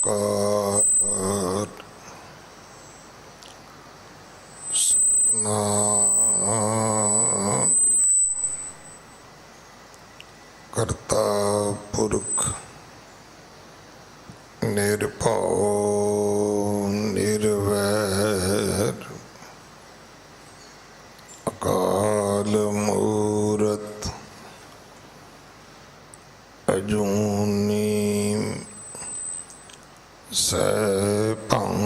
ਕਾਰ ਸਤਿਨਾਮ ਕਰਤਾ ਪੁਰਖ ਨਿਰਭਉ ਨਿਰਵੈਰ ਅਕਾਲ ਮੂਰਤ ਅਜੂਨੀ ਸੈਭੰ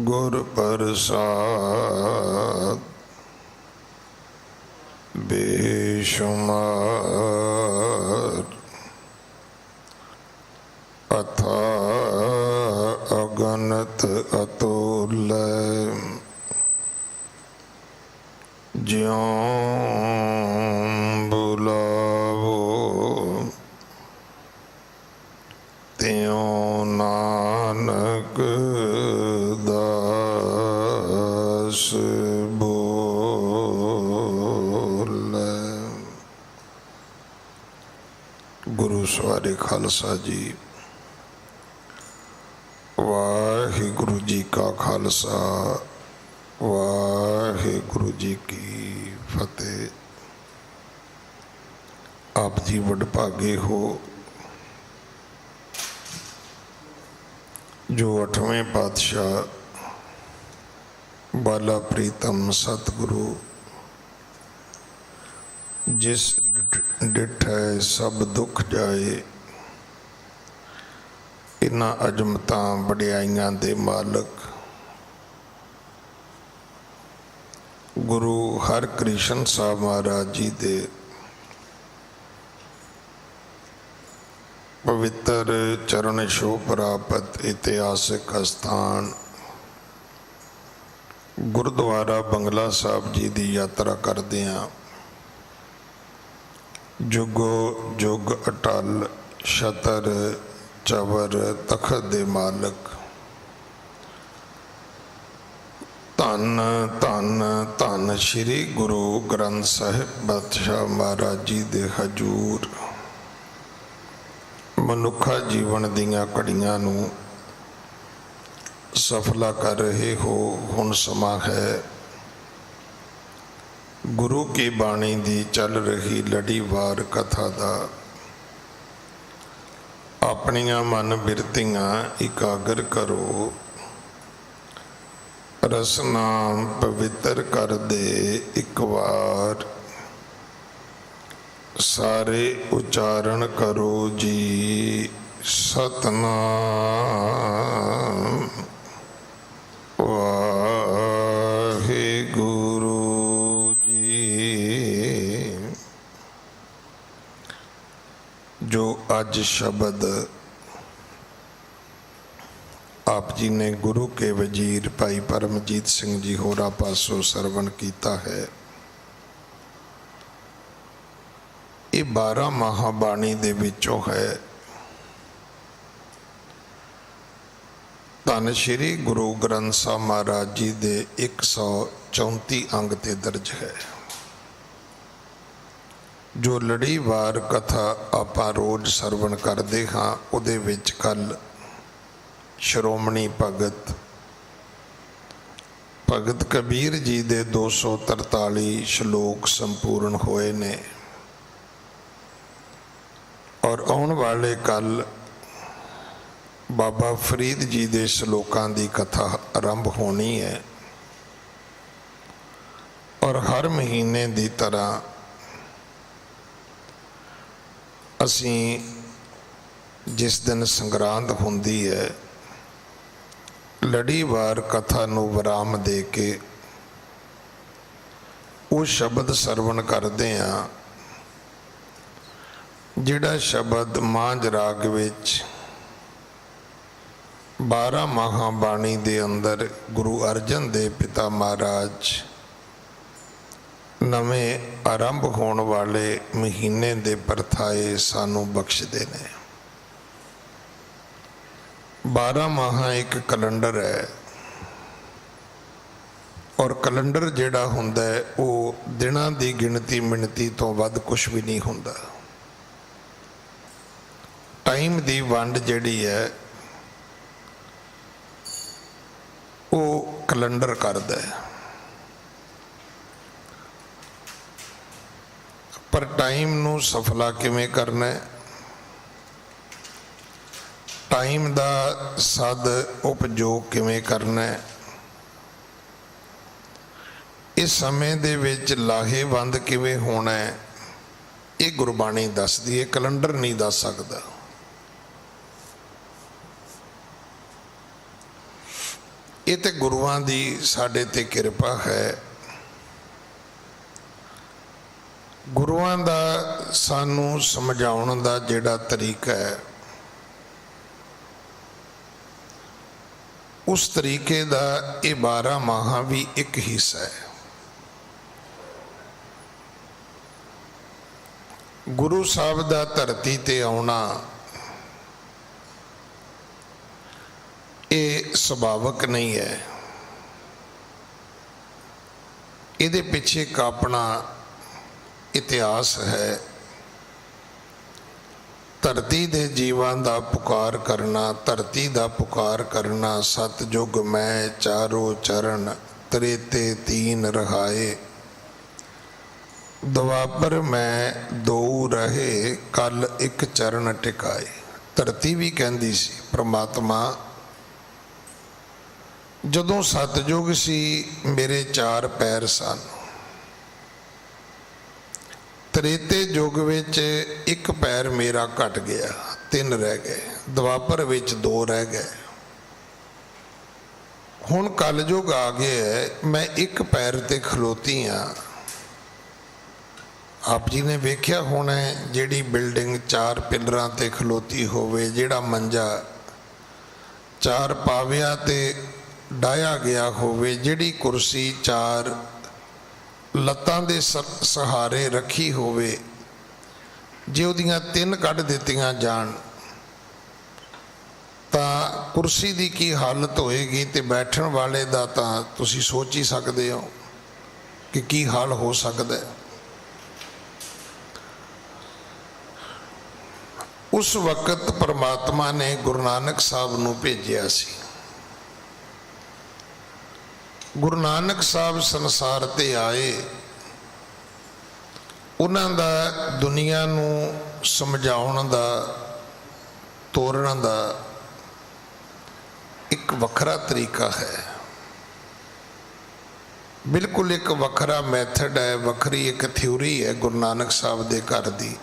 ਗੁਰ ਪ੍ਰਸਾਦ ਬੇਸ਼ੁਮਾਰ ਅਥਾਹ ਅਗਨਤ ਅਤੁਲਯ ਜਿਉ ਬੁਲਾਵੋ ਤਿਉ ਨਾਨਕ ਦਾਸ ਬੋਲੇ। ਗੁਰੂ ਸਵਾਰੇ ਖਾਲਸਾ ਜੀ। ਵਾਹਿਗੁਰੂ ਜੀ ਕਾ ਖਾਲਸਾ ਵਾਹਿਗੁਰੂ ਜੀ ਕੀ ਫਤਿਹ। ਆਪ ਜੀ ਵਡਭਾਗੇ ਹੋ ਜੋ 8ਵੇਂ ਪਾਤਸ਼ਾਹ ਬਾਲਾ ਪ੍ਰੀਤਮ ਸਤਿਗੁਰੂ ਜਿਸ ਡਿਠੈ ਸਭ ਦੁੱਖ ਜਾਏ, ਇਨ੍ਹਾਂ ਅਜਮਤਾਂ ਵਡਿਆਈਆਂ ਦੇ ਮਾਲਕ ਗੁਰੂ ਹਰਕ੍ਰਿਸ਼ਨ ਸਾਹਿਬ ਮਹਾਰਾਜ ਜੀ ਦੇ ਪਵਿੱਤਰ ਚਰਨ ਛੋਹ ਪ੍ਰਾਪਤ ਇਤਿਹਾਸਿਕ ਅਸਥਾਨ ਗੁਰਦੁਆਰਾ ਬੰਗਲਾ ਸਾਹਿਬ ਜੀ ਦੀ ਯਾਤਰਾ ਕਰਦੇ ਹਾਂ। ਜੁਗੋ ਜੁਗ ਅਟਲ ਛਤਰ ਚਵਰ ਤਖਤ ਦੇ ਮਾਲਕ ਧੰਨ ਧੰਨ ਧੰਨ ਸ਼੍ਰੀ ਗੁਰੂ ਗ੍ਰੰਥ ਸਾਹਿਬ ਪਾਤਸ਼ਾਹ ਮਹਾਰਾਜ ਜੀ ਦੇ ਹਜੂਰ ਮਨੁੱਖਾ ਜੀਵਨ ਦੀਆਂ ਘੜੀਆਂ ਨੂੰ ਸਫਲਾ ਕਰ ਰਹੇ ਹੋ। ਹੁਣ ਸਮਾਂ ਹੈ ਗੁਰੂ ਕੀ ਬਾਣੀ ਦੀ ਚੱਲ ਰਹੀ ਲੜੀਵਾਰ ਕਥਾ ਦਾ। ਆਪਣੀਆਂ ਮਨ ਬਿਰਤੀਆਂ ਇਕਾਗਰ ਕਰੋ, ਰਸਨਾ ਪਵਿੱਤਰ ਕਰ ਦੇ ਇੱਕ ਵਾਰ। ਸਾਰੇ ਉਚਾਰਨ ਕਰੋ ਜੀ ਸਤਨਾਮ ਵਾਹਿਗੁਰੂ ਜੀ। ਜੋ ਅੱਜ ਸ਼ਬਦ ਆਪ ਜੀ ਨੇ ਗੁਰੂ ਕੇ ਵਜ਼ੀਰ ਭਾਈ ਪਰਮਜੀਤ ਸਿੰਘ ਜੀ ਹੋਰਾਂ ਪਾਸੋਂ ਸਰਵਣ ਕੀਤਾ ਹੈ, ਇਹ 12 ਮਹਾਬਾਣੀ ਦੇ ਵਿੱਚੋਂ ਹੈ। ਧੰਨ ਸ਼੍ਰੀ ਗੁਰੂ ਗ੍ਰੰਥ ਸਾਹਿਬ ਮਹਾਰਾਜ ਜੀ ਦੇ 134 ਅੰਗ ਤੇ ਦਰਜ ਹੈ। ਜੋ ਲੜੀਵਾਰ ਕਥਾ ਆਪਾਂ ਰੋਜ਼ ਸਰਵਣ ਕਰਦੇ ਹਾਂ, ਉਹਦੇ ਵਿੱਚ ਕੱਲ ਸ਼੍ਰੋਮਣੀ ਭਗਤ ਕਬੀਰ ਜੀ ਦੇ 243 ਸ਼ਲੋਕ ਸੰਪੂਰਨ ਹੋਏ ਨੇ, ਔਰ ਆਉਣ ਵਾਲੇ ਕੱਲ ਬਾਬਾ ਫਰੀਦ ਜੀ ਦੇ ਸ਼ਲੋਕਾਂ ਦੀ ਕਥਾ ਆਰੰਭ ਹੋਣੀ ਹੈ। ਔਰ ਹਰ ਮਹੀਨੇ ਦੀ ਤਰ੍ਹਾਂ ਅਸੀਂ ਜਿਸ ਦਿਨ ਸੰਗਰਾਂਦ ਹੁੰਦੀ ਹੈ, ਲੜੀਵਾਰ ਕਥਾ ਨੂੰ ਵਿਰਾਮ ਦੇ ਕੇ ਉਹ ਸ਼ਬਦ ਸਰਵਣ ਕਰਦੇ ਹਾਂ ਜਿਹੜਾ ਸ਼ਬਦ ਮਾਂਝ ਰਾਗ ਵਿੱਚ 12 ਮਹਾਬਾਣੀ ਦੇ ਅੰਦਰ ਗੁਰੂ ਅਰਜਨ ਦੇਵ ਪਿਤਾ ਮਹਾਰਾਜ ਨਵੇਂ ਆਰੰਭ ਹੋਣ ਵਾਲੇ ਮਹੀਨੇ ਦੇ ਪਰਥਾਏ ਸਾਨੂੰ ਬਖਸ਼ਦੇ ਨੇ। 12 ਮਾਹਾਂ ਇੱਕ ਕੈਲੰਡਰ ਹੈ, ਔਰ ਕੈਲੰਡਰ ਜਿਹੜਾ ਹੁੰਦਾ ਹੈ ਉਹ ਦਿਨਾਂ ਦੀ ਗਿਣਤੀ ਮਿਣਤੀ ਤੋਂ ਵੱਧ ਕੁਛ ਵੀ ਨਹੀਂ ਹੁੰਦਾ। टाइम की वंड जिहड़ी है वो कैलेंडर करदा है, पर टाइम नू सफला किवें करना है, टाइम दा सद उपयोग किवें करना है, इस समय दे विच लाहेवंद किवें होना है, ये गुरबाणी दसदी है, कैलेंडर नहीं दस सकदा। ये तो गुरुआं दी साडे ते किरपा है। गुरुआं दा सानू समझाउण दा जिहड़ा तरीका है उस तरीके दा ये 12 माह भी एक हिस्सा है। गुरु साहब दा धरती ते आउणा ये सुभावक नहीं है, इहदे पिछे एक अपना इतिहास है। धरती दे जीवां दा पुकार करना, धरती दा पुकार करना, सतयुग मैं चारों चरण त्रेते तीन रहाए, द्वापर में दो रहे कल एक चरण टिकाए। धरती भी कहती सी परमात्मा जदों सतयुग सी मेरे 4 पैर सन, त्रेते युग विच एक पैर मेरा घट गया, 3 रह गए, द्वापर विच 2 रह गए, हुण कलयुग आ गया है, मैं एक पैर ते खलोती हाँ। आप जी ने वेख्या होना है जिहड़ी बिल्डिंग 4 पिलरां ते खलोती होवे, जिहड़ा मंजा 4 पावियां ते डाया गया होवे, जिहड़ी कुर्सी 4 लत्तां दे सहारे रखी होवे, जे उहदियां 3 कढ दित्तियां जाण तां कुर्सी दी की हालत होएगी, ते बैठण वाले दा तां तुसीं सोच ही सकदे हो कि की हाल हो सकदा है। उस वक्त परमात्मा ने गुरु नानक साहब नूं भेजिया सी। गुरु नानक साहब संसार ते आए, उन्हां दा दुनिया नूं समझाउण दा तोरण दा एक वखरा तरीका है, बिल्कुल एक वखरा मैथड है, वखरी एक थ्योरी है गुरु नानक साहब दे घर दी,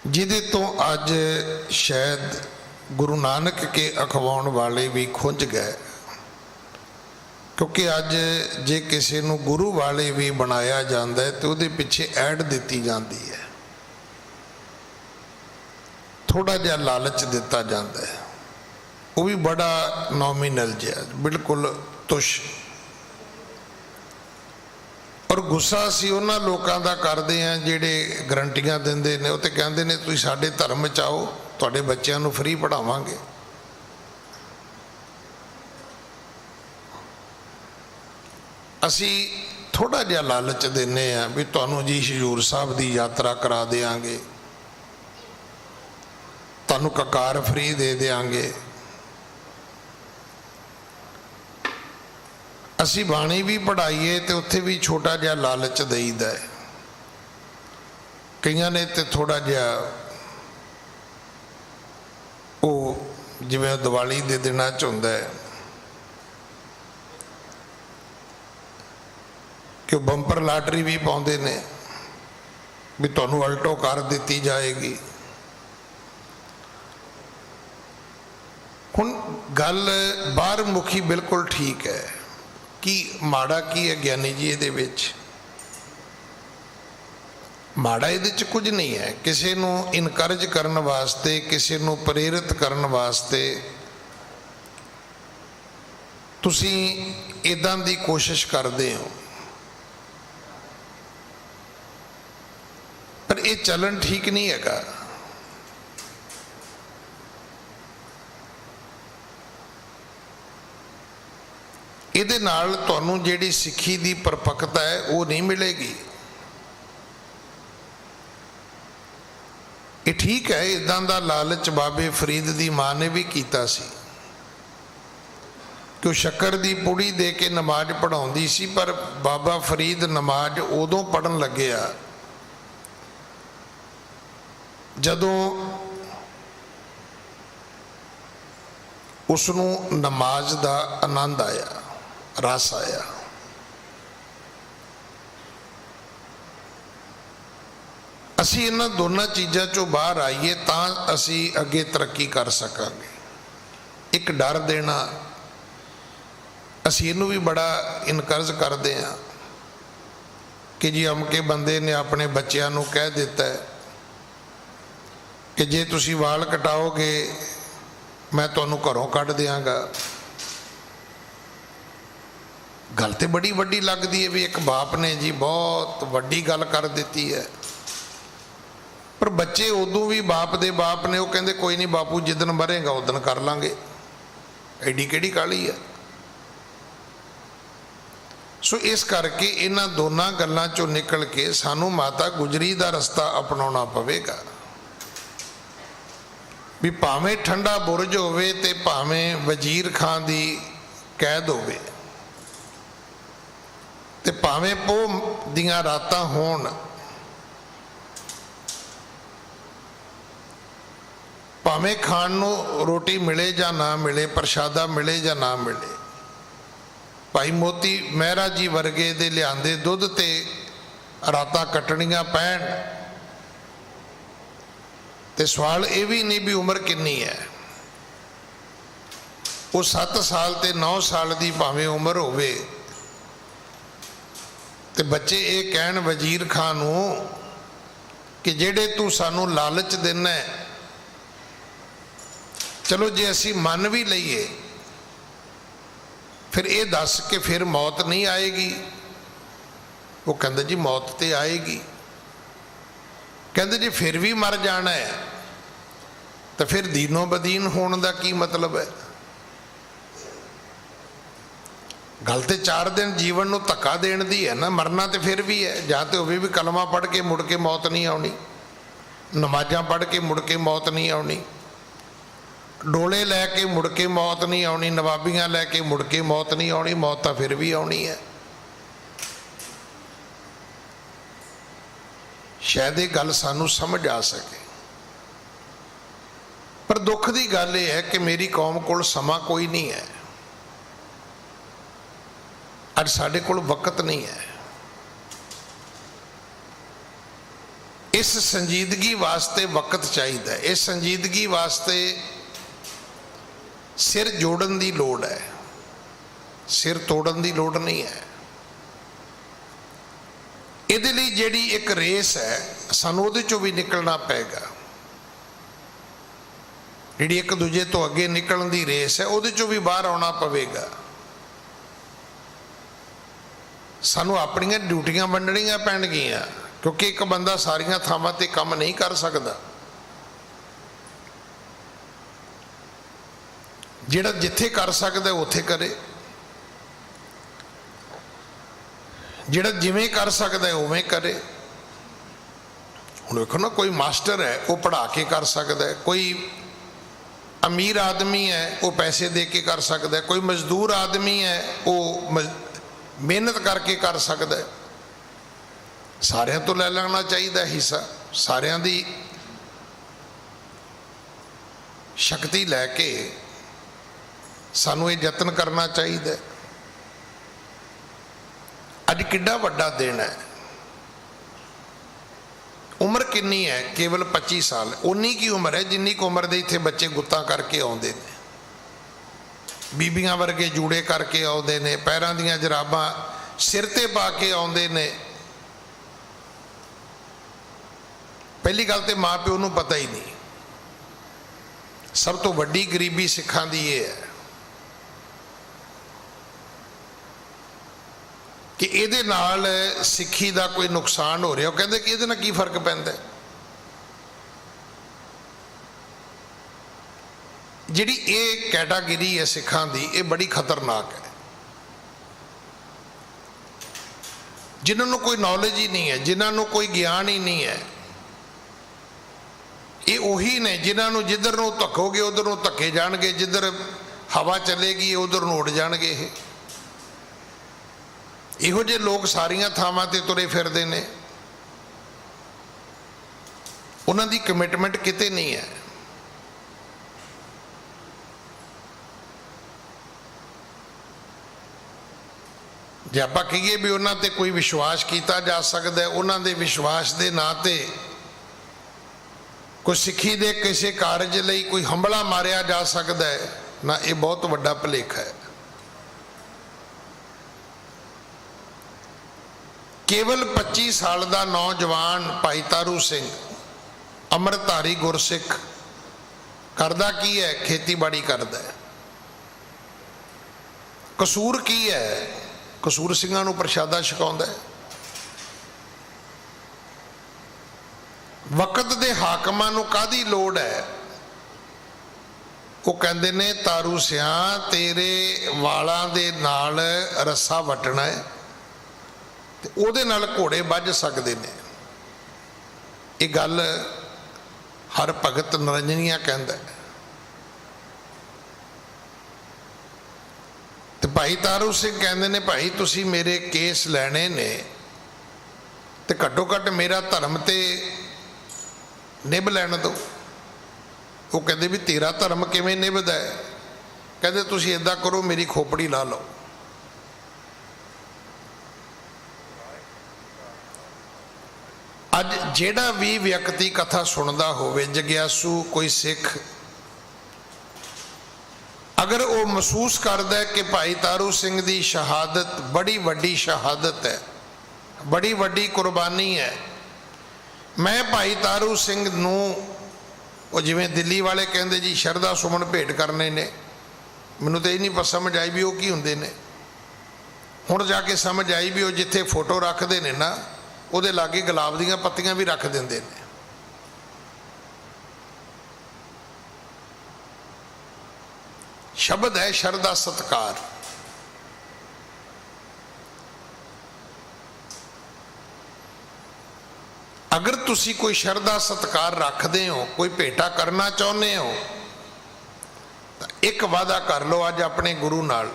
जिहदे तो अज शायद गुरु नानक के अखवाउण वाले भी खुंज गए, क्योंकि अज जे किसी नूं गुरु वाले भी बनाया जाता है तो उहदे पिछे ऐड दिती जाती है, थोड़ा जिहा लालच दिता जाता है, वो भी बड़ा नॉमिनल जिहा, बिल्कुल तुछ। और गुस्सा असीं उन्हां लोकां दा करदे हां जिहड़े गरंटियां दिंदे ने, वो ते कहंदे ने तुसीं साडे धर्म च आओ, तुहाडे बच्चिआं नूं फ्री पढ़ावांगे। असी थोड़ा जिहा लालच देने हैं भी तुहानूं जी हजूर साहब की यात्रा करा देंगे, तुहानूं ककार फ्री दे देंगे। असी बाणी भी पढ़ाईए तो उत्थे भी छोटा जिहा लालच देईदा है। कईयां ने तो थोड़ा जिहा वो जिवें दिवाली दे दिनां च हुंदा है कि बंपर लाटरी भी पाउंदे ने भी तुहानूं अल्टो कार दिती जाएगी। हुण गल बाहर मुखी बिल्कुल ठीक है कि माड़ा की है ज्ञानी जी, इहदे विच माड़ा इहदे च कुछ नहीं है। किसी नूं इनकरेज करन वास्ते, किसी नूं प्रेरित करन वास्ते तुसीं इदां दी कोशिश करदे हो, पर यह चलन ठीक नहीं है। इहदे नाल तुहानूं जिहड़ी सिੱਖੀ दी परपक्ता है वो नहीं मिलेगी। ठीक है, इदां दा लालच बाबे फरीद दी मां ने भी कीता सी कि शक्कर दी पुड़ी दे के नमाज पढ़ाउंदी सी, पर बाबा फरीद नमाज उदों पढ़न लगे आ जदों उसनूं नमाज दा आनंद आया, रस आया। असी इन्हां दोनों चीज़ों चों बाहर आईए तां असी अगे तरक्की कर सकांगे। एक डर देना, असी इनू भी बड़ा इनकरेज करते हैं कि जी अमके बंदे ने अपने बच्चों को कह दिता है कि जे तुसी वाल कटाओगे मैं तुहानू घरों कढ़ दियांगा। गल तो बड़ी वड्डी लगती है भी एक बाप ने जी बहुत वड्डी गल कर दी है, पर बच्चे उदों भी बाप दे बाप ने, वो कहते कोई नहीं बापू जिदन मरेगा उदन कर लांगे, एडी केड़ी काली है। सो इस करके इन्हां दोनों गल्लां चों निकल के सानू माता गुजरी दा रस्ता अपनाउणा पवेगा भी भावें ठंडा बुरज होवे ते भावें वजीर खां दी कैद होवे ते भावें पोह दियां रातां होण, भावें खाण नूं रोटी मिले जां ना मिले, प्रशादा मिले जां ना मिले। भाई मोती मेहरा जी वर्गे दे लिआंदे दुध ते रातां कटणियां पैण ते सवाल ये भी नहीं भी उम्र कितनी है, वो 7 साल ते 9 साल की भावें उम्र होवे ते बच्चे ये कहन वजीर खां नूं कि जेड़े तू सानू लालच देना है, चलो जे असी मन भी लईए फिर ये दस के फिर मौत नहीं आएगी। वो कहते जी मौत तो आएगी। कहते जी फिर भी मर जाना है तो फिर दीनों बदीन होने का की मतलब है। गल तो 4 दिन जीवन को धक्का देने दी है ना, मरना तो फिर भी है। जां तो भी कलमा पढ़ के मुड़ के मौत नहीं आनी, नमाजा पढ़ के मुड़ के मौत नहीं आनी, डोले लैके मुड़ के मौत नहीं आनी, नवाबियां लैके मुड़ के मौत नहीं आनी, मौत तो फिर भी आनी है। शायद ये गल सानू समझ आ सके, पर दुख की गल यह है कि मेरी कौम कोल समा कोई नहीं है। अज साडे कोल वक्त नहीं है। इस संजीदगी वास्ते वक्त चाहिए। इस संजीदगी वास्ते सिर जोड़न की लोड़ है, सिर तोड़न की लोड़ नहीं है। इहदे लई जिहड़ी एक रेस है सानू उहदे चों भी निकलना पेगा। जिहड़ी एक दूजे तो अगे निकलण की रेस है उहदे चों भी बाहर आउणा पवेगा। सानू अपनियां ड्यूटियां वंडणियां पैणगियां, क्योंकि एक बंदा सारियां थावां ते काम नहीं कर सकदा। जिहड़ा जिथे कर सकदा उत्थे करे, जिहड़ा जिवें कर सकदा उवें करे। हुण देखो ना, कोई मास्टर है वो पढ़ा के कर सकदा है, कोई अमीर आदमी है वो पैसे दे के कर सकदा है, कोई मजदूर आदमी है वो मेहनत करके कर सकदा है। सारिਆਂ तो ले लेना चाहिए हिस्सा, सारिਆਂ दी शक्ति लैके सानू ये यत्न करना चाहिए। अज किड्डा वड्डा दिन है। उम्र किन्नी है? केवल 25 साल। उन्नी की उम्र है जिन्नी की उम्र दे इत्थे बच्चे गुत्ता करके आउंदे ने, बीबियां वर्गे जूड़े करके आउंदे ने, पैरां दीयां जराबां सिर ते पा के आउंदे ने। पहली गल तो माँ प्यो नूं पता ही नहीं। सब तो वड्डी गरीबी सिखां दी ये है कि इहदे नाल सिक्खी दा कोई नुकसान हो रहा। कहते कि इहदे नाल की फर्क पैंदा है। जिहड़ी ये कैटागरी है सिखां दी, ये बड़ी खतरनाक है। जिन्होंने कोई नॉलेज ही नहीं है, जिन्होंने कोई ज्ञान ही नहीं है, ये उही ने जिन्होंने जिधर नूं धक्कोगे उधर नूं धक्के जाणगे, जिधर हवा चलेगी उधर नूं उड़ जाणगे। इहो जे लोग सारियां थावां ते तुरे फिरदे ने, उन्हां दी कमिटमेंट किते नहीं है। जे आपां कहीए भी उन्हां ते कोई विश्वास किया जा सकता है, उन्हां दे विश्वास दे नां ते कोई सिक्खी दे किसी कारज लई कोई हमला मारिया जा सकता है ना, ये बहुत वड्डा भुलेखा है। केवल 25 साल का नौजवान भाई तारू सिंह अमृतधारी गुरसिख करदा की है? खेतीबाड़ी करदा है। कसूर की है? कसूर सिंघां नूं प्रशादा छकाउंदा है। वक्त दे हाकमां नूं काहदी लोड़ है? वो कहंदे ने तारू सियां तेरे वालां दे नाल रस्सा वटना है ते ओहदे नाल घोड़े वज सकदे ने। ये गल हर भगत नरंजनिया कहंदा है। ते भाई तारू सिंह कहंदे ने भाई तुसी मेरे केस लैणे ने ते घट्टो घट्ट मेरा धर्म ते निभ लैण दो। वो कहते भी तेरा धर्म किवें निभदा है? कहते तुसी इदां करो मेरी खोपड़ी ला लो। अज जेड़ा भी व्यक्ति कथा सुनदा होवे, जग्यासू कोई सिख, अगर वो महसूस करदा है कि भाई तारू सिंह दी शहादत बड़ी वड्डी शहादत है, बड़ी वड्डी कुर्बानी है, मैं भाई तारू सिंह नूं वो जिवें दिल्ली वाले कहंदे जी शरदा सुमन भेंट करने ने, मैनूं तो ये नहीं समझ आई भी वो की हुंदे ने। हुण जाके समझ आई भी वो जिथे फोटो रखते ने ना, उहदे लागे गुलाब दीयां पत्तियां भी रख दिंदे ने। शब्द है शरदा सत्कार। अगर तुसी कोई शरदा सत्कार रखते हो, कोई भेंटा करना चाहते हो, तो एक वादा कर लो अज अपने गुरु नाल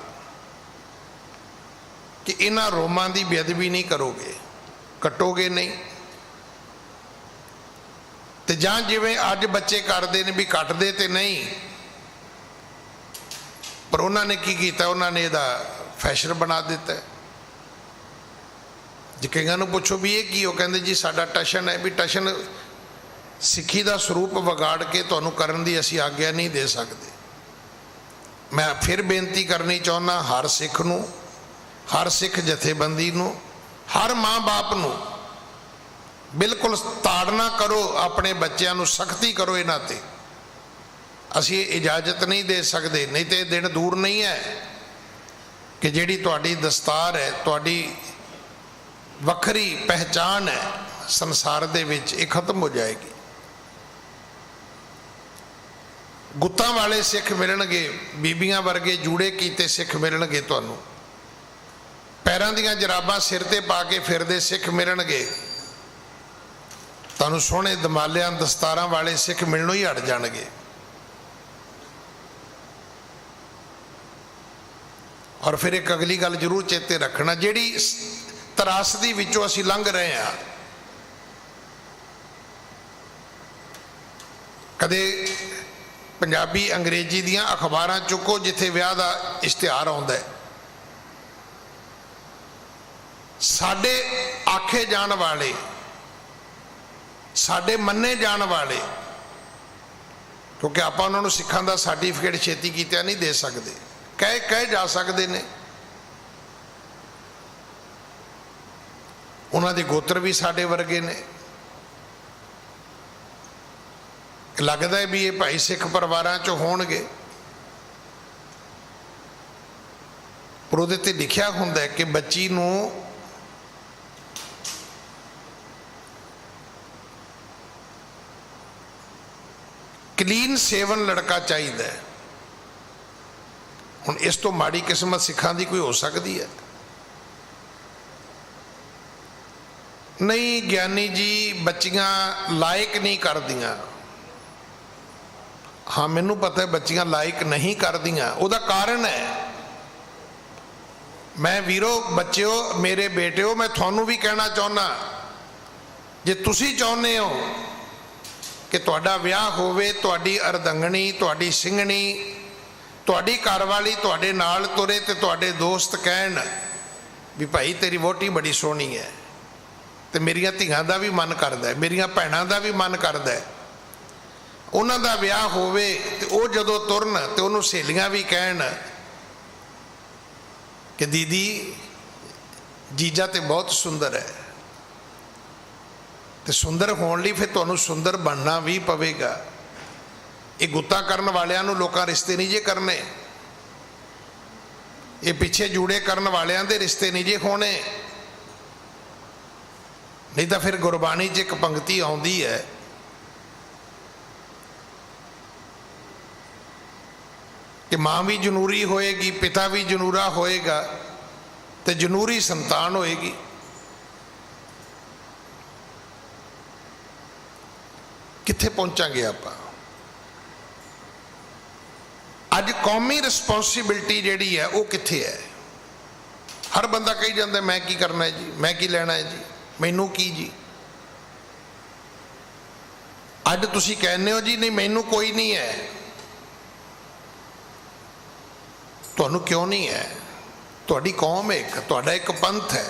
कि इन्हां रोमां दी बेअदबी नहीं करोगे, कटोगे नहीं। तो जां जिवें अज बच्चे करते हैं भी कटदे ते नहीं, पर उन्होंने की किया? उन्होंने इहदा फैशन बना दिता है। जे कईयां नूं पुछो भी ये की, वो कहंदे जी साडा टशन है। भी टशन सिक्खी का स्वरूप विगाड़ के तुहानूं करन दी असीं आग्या नहीं दे सकते। मैं फिर बेनती करनी चाहुंदा हर सिख नूं, हर सिख जथेबंदी नूं, हर माँ बाप नूं, बिल्कुल ताड़ना करो अपने बच्चों नूं, सख्ती करो इन्हां ते। असीं इजाजत नहीं दे सकते, नहीं तो दिन दूर नहीं है कि जिहड़ी तुहाडी दस्तार है, तुहाडी वखरी पहचान है संसार दे विच, ये खत्म हो जाएगी। गुत्तां वाले सिख मिलणगे, बीबियां वर्गे जूड़े कीते सिख मिलणगे, तुहानूं पैरां दीयां जराबां सिर ते पा के फिरदे सिख मिलणगे, तुहानूं सोहणे दमालियां दस्तारां वाले सिख मिलणों ही हट जाणगे। और फिर एक अगली गल जरूर चेते रखना, जिहड़ी तरासदी विचों असीं लंघ रहे हैं, कदे पंजाबी अंग्रेजी दियां अखबारां चुको जिथे विआह दा इश्तिहार आउंदा है, साडे आखे जाण वाले, साडे मन्ने जाण वाले, क्योंकि आपां उन्हां नूं सिखां दा सर्टिफिकेट छेती कीतिया नहीं दे सकते, कहे जा सकते ने। उन्हां दे गोत्र भी साडे वर्गे ने। लगता है भी ये भाई सिख परिवारां चों होणगे, पर उहदे ते लिखिया हुंदा है कि बच्ची नूं क्लीन सेवन लड़का चाहिए। हुण इस तो माड़ी किस्मत सिखां दी कोई हो सकती है? नहीं ज्ञानी जी, बच्चियां लायक नहीं कर दियां, हाँ मैनू पता है बच्चियां लाइक नहीं करदियां, उहदा कारण है। मैं वीरो बच्चिओ मेरे बेटिओ मैं थानू भी कहना चाहुंदा, जे तुसी चाहुंदे हो कि तुहाडा विआह होवे, तुहाडी अरदंगणी तुहाडी सिंघणी तुहाडी घरवाली तुहाडे नाल तुरे ते तुहाडे दोस्त कहण भी भाई तेरी वोटी बड़ी सोहनी है, ते मेरियां धीआं दा भी मन करदा है, मेरियां भैणां दा भी मन करदा है, उन्हां दा विआह होवे ते ओह जदों तुरन ते उहनूं सहेलियां भी कहण कि दीदी जीजा ते बहुत सुंदर है, तो सुंदर होने लई फिर तुहानूं सुंदर बनना भी पवेगा। ये गुत्ता करन वालियां नूं लोकां रिश्ते नहीं जे करने, ये पिछे जूड़े करन वालियां दे रिश्ते नहीं जे होने। नहीं तो फिर गुरबाणी च एक पंक्ति आउंदी है कि मां भी जनूरी होएगी, पिता भी जनूरा होएगा, तो जनूरी संतान होएगी। कित्थे पहुंचांगे आपां? अज कौमी रिस्पोंसिबिलिटी जिहड़ी है वो कित्थे है? हर बंदा कही जाता मैं की करना है जी, मैं की लेना है जी, मैनू की जी। अज तुसी कहने हो जी नहीं मैनू कोई नहीं है, तुहानू क्यों नहीं है? तुहाडी कौम एक, तुहाडा एक पंथ है।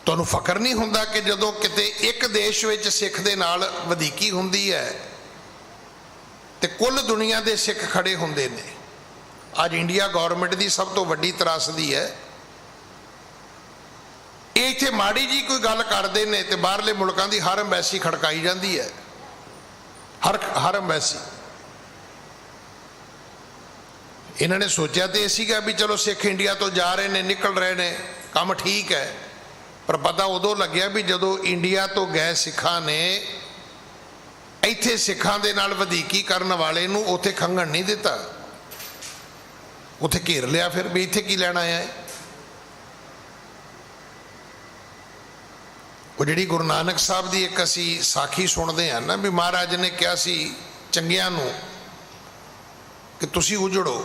तुहानू फकर नहीं हुंदा कि जदों किते एक देश विच सिख दे नाल वधीकी हुंदी है ते कुल दुनिया दे सिख खड़े हुंदे ने। अज इंडिया गौरमेंट की सब तो वड्डी त्रासदी है, ये इत्थे माड़ी जी कोई गल करदे ने ते बाहरले मुल्कां दी हर अंबैसी खड़काई जाती है, हर अंबैसी। इन्होंने सोचा तो यह सीगा भी चलो सिख इंडिया तो जा रहे ने, निकल रहे ने, काम ठीक है, पर पता उदों लग्या भी जदों इंडिया तो गए सिखां ने इत्थे सिखां दे नाल वधीकी करन वाले नूं उत्थे खंघण नहीं दिता, उत्थे घेर लिया। फिर भी इत्थे की लैण आया है? वो जिहड़ी गुरु नानक साहब की एक असी साखी सुनते हैं ना भी महाराज ने कहा सी चंगियां नूं कि तुसी उजड़ो,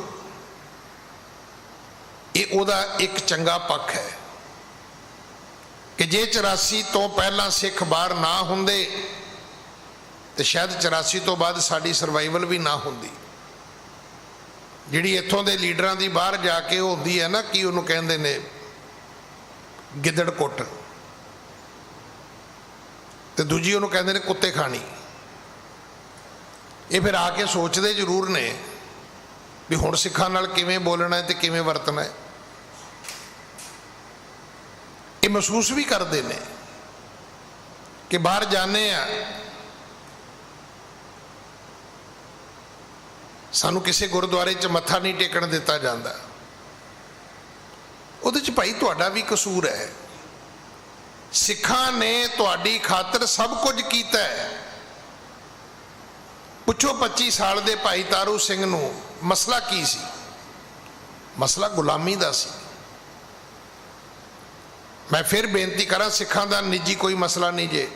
ये उहदा एक चंगा पक्ष है कि जे 84 तो पहला सिख बाहर ना हुंदे तो शायद 84 तो बाद साड़ी सर्वाइवल भी ना होंदी। जिहड़ी इत्थों दे लीडरां दी बाहर जाके होंदी है ना कि उहनूं कहंदे ने गिदड़ कुट, ते दूजी उहनूं कहंदे ने कुत्ते खानी। ये फिर आके सोचते जरूर ने भी हुण सिखां नाल किवें बोलना है ते किवें वरतना है। ये महसूस भी करते हैं कि बाहर जाने आ सानू किसी गुरुद्वारे च मत्था नहीं टेकण दिता जाता, उहदे च भाई तुहाडा भी कसूर है। सिखां ने तुहाडी खातर सब कुछ कीता है। पुछो 25 साल दे भाई तारू सिंह नूं मसला की सी? मसला गुलामी दा सी। मैं फिर बेनती करा सिखां दा निजी कोई मसला नहीं जे।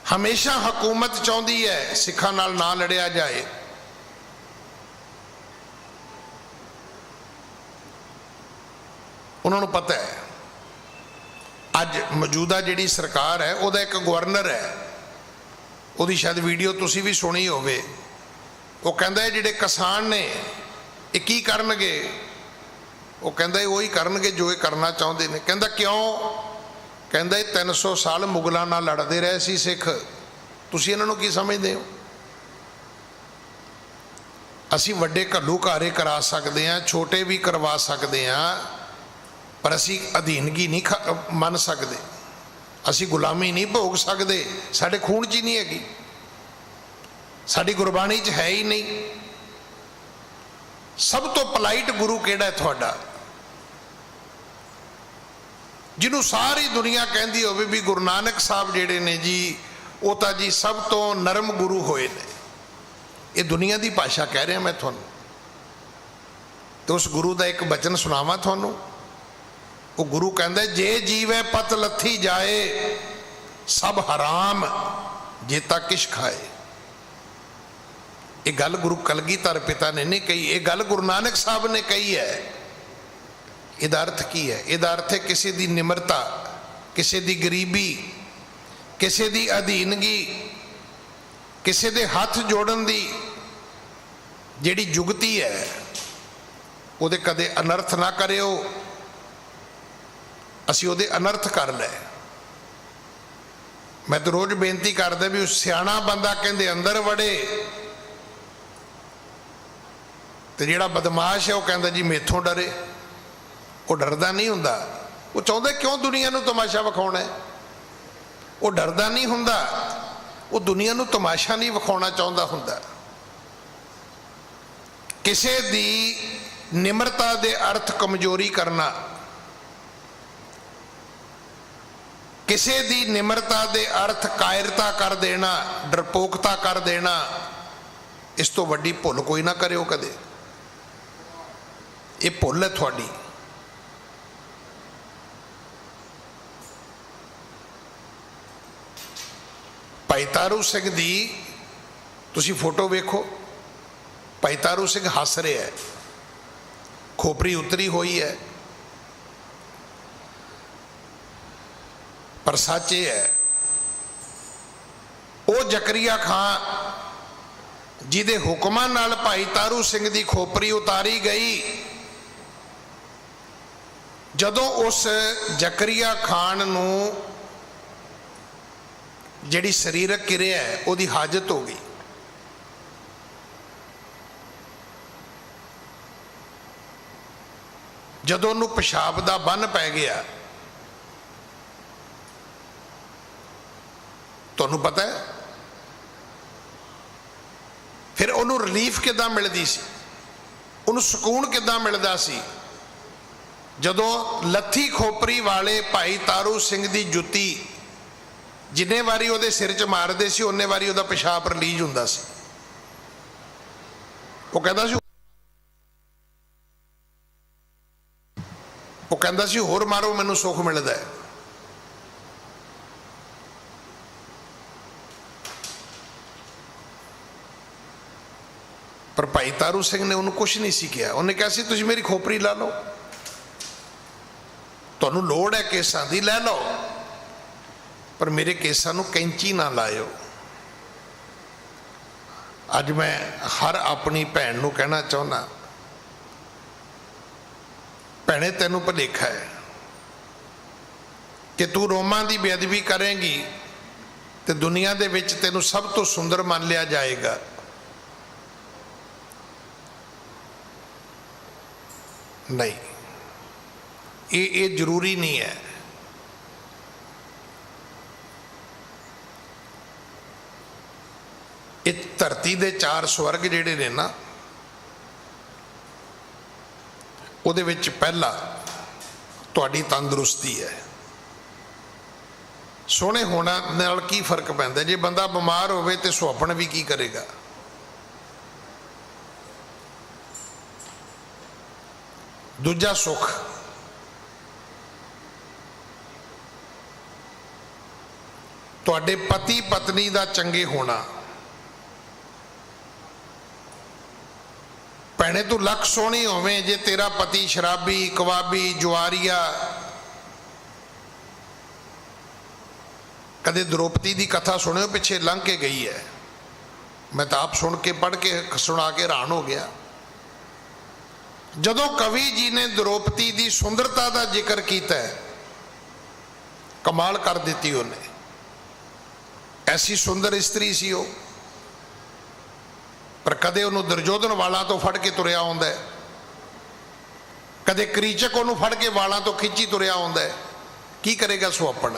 हमेशा हुकूमत चाहती है सिखां नाल ना लड़िया जाए। उन्होंने पता है अज मौजूदा जिहड़ी सरकार है उहदा एक गवर्नर है, उहदी शायद वीडियो तुसी भी सुनी होवे। वो कहंदा है जिहड़े किसान ने ये की करनगे? वो कहंदा है वही करनगे जो ये करना चाहते हैं। कहंदा क्यों? कहंदा 300 साल मुगलों नाल लड़ते रहे सी सिख, तुसी इन्हां नूं की समझदे हो? असी वड्डे घल्लूघारे करा सकते हैं, छोटे भी करवा सकते हैं, पर असी अधीनगी नहीं मन सकते, असी गुलामी नहीं भोग सकते। साडे खून च ही नहीं हैगी, साडी गुरबाणी च है ही नहीं। सब तो पलाइट गुरु किहड़ा है तुहाडा? जिन्हों सारी दुनिया कहती होवे भी गुरु नानक साहब जिहड़े ने जी वो तो जी सब तो नरम गुरु होए ने। ये दुनिया की भाषा कह रहा मैं थानू। तो उस गुरु का एक बचन सुनावा थानू। वो गुरु कहंदा जे जीवे पत लथी जाए सब हराम जेता किश खाए। ये गल गुरु कलगीधर पिता ने नहीं कही, ये गल गुरु नानक साहब ने कही है। इहदा अर्थ की है? इहदा अर्थ है किसी दी निमरता, किसी दी गरीबी, किसी दी अधीनगी, किसी दे हाथ जोड़न दी जिहड़ी जुगती है उहदे कदे अनर्थ ना करियो। असीं उहदे अनर्थ कर लै। मैं तो रोज़ बेनती करदा भी सियाणा बंदा कहंदे अंदर वड़े ते जिहड़ा बदमाश है वह कहंदा जी मेथों डरे। वो डरदा नहीं हुंदा, वो चाहुंदा क्यों दुनिया नूं तमाशा विखाउणा है। वो डरदा नहीं हुंदा, वो दुनिया नूं तमाशा नहीं विखाउणा चाहुंदा हुंदा। किसी दी निमरता दे अर्थ कमजोरी करना, किसी दी निमरता दे अर्थ कायरता कर देना, डरपोकता कर देना, इस तो वड्डी भुल कोई ना करियो कदे। ये भुल है थोड़ी। भाई तारू सिंह दी तुसी फोटो वेखो, भाई तारू सिंह हस रहा है, खोपरी उतरी हुई है, पर सच ये है वो जकरिया खां जिहदे हुक्मां नाल भाई तारू सिंह दी खोपरी उतारी गई, जदों उस जकरिया खान नूं जिहड़ी शरीरक किरिया है उहदी हाजत हो गई। जदों उहनूं पेशाब दा बन पै गया, तुहानूं पता है फिर उहनूं रिलीफ किदां मिलदी सी, उहनूं सुकून किदां मिलदा सी। जदों लत्थी खोपरी वाले भाई तारू सिंह दी जुत्ती जिन्ने वारी उहदे सिर च मारदे सी उन्ने वारी उहदा पेशाब रिलीज हुंदा सी। वो कहंदा सी, वो कहंदा सी होर मारो मैनूं सुख मिलदा है। पर भाई तारू सिंह ने उन्होंने कुछ नहीं सी किया। उन्हें कहा सी तुसीं मेरी खोपरी ला लो, तुहानूं लोड़ है केसां दी लै लो, पर मेरे केसां नूं कैंची ना लायो। अज मैं हर अपनी भैन नूं कहना चाहुंदा, भैणे तैनूं भुलेखा है कि तू रोमां दी बेअदबी करेंगी तो दुनिया दे विच तैनूं सब तो सुंदर मान लिया जाएगा। नहीं, ये जरूरी नहीं है। इस धरती दे 4 स्वर्ग जिहड़े ने ना, उहदे विच पहला तुहाडी तंदुरुस्ती है। सोहणे होना नाल की फर्क पैंदा? जे बंदा बीमार होवे ते सुहापण भी की करेगा। दूजा सुख, तुहाडे पति पत्नी दा चंगे होना। भैणे तू लख सोहनी होवे, जे तेरा पति शराबी, कवाबी, जुआरिया, कदे द्रौपदी की कथा सुनियो पिछे लंघ के गई है, मैं तो आप सुन के पढ़ के सुना के हैरान हो गया। जदों कवि जी ने द्रौपदी की सुंदरता का जिक्र किया है, कमाल कर दी उन्हें। ऐसी सुंदर स्त्री सी वो, पर कदे उन्होंने दुर्योधन वालों तो फड़ के तुरया आउंदा है, कदे करीचक उन्होंने फड़ के वालों तो खिंची तुरया आउंदा है। की करेगा सुहापण?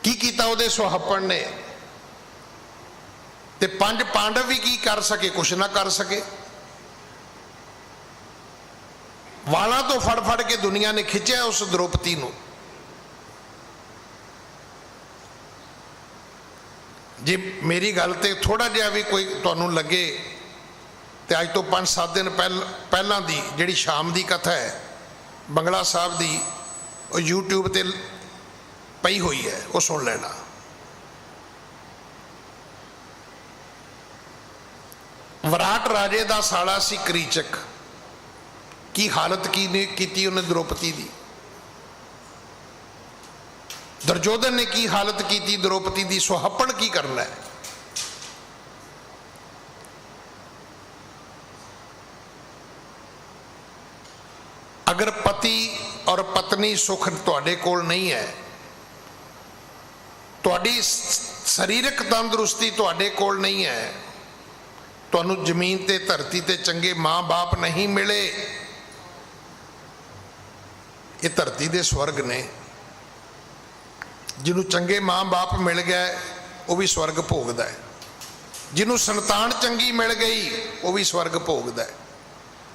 की कीता उहदे सुहापण ने? ते 5 पांडव भी की कर सके? कुछ ना कर सके। वालों तो फड़ फड़ के दुनिया ने खिंचा उस द्रौपदी नूं। जे मेरी गल ते थोड़ा जिहा भी कोई तुहानूं लगे तो अज तो 5-7 दिन पहलां दी जिहड़ी शाम की कथा है बंगला साहब की, यूट्यूब ते पई हुई है, वो सुन लेना। विराट राजे का साला सी करीचक, की हालत की उन्हें द्रौपदी दी। दुर्योधन ने की हालत की द्रौपदी दी, सुहापन की करना है। अगर पति और पत्नी सुख तुहाडे कोल नहीं है, तुहाडी शरीरक तंदुरुस्ती तुहाडे कोल नहीं है, तुहानू जमीन ते धरती ते चंगे माँ बाप नहीं मिले, ये धरती दे स्वर्ग ने। जिन्हों चंगे माँ बाप मिल गए वो भी स्वर्ग भोगदा है, जिन्हों संतान चंगी मिल गई वो भी स्वर्ग भोगदा है,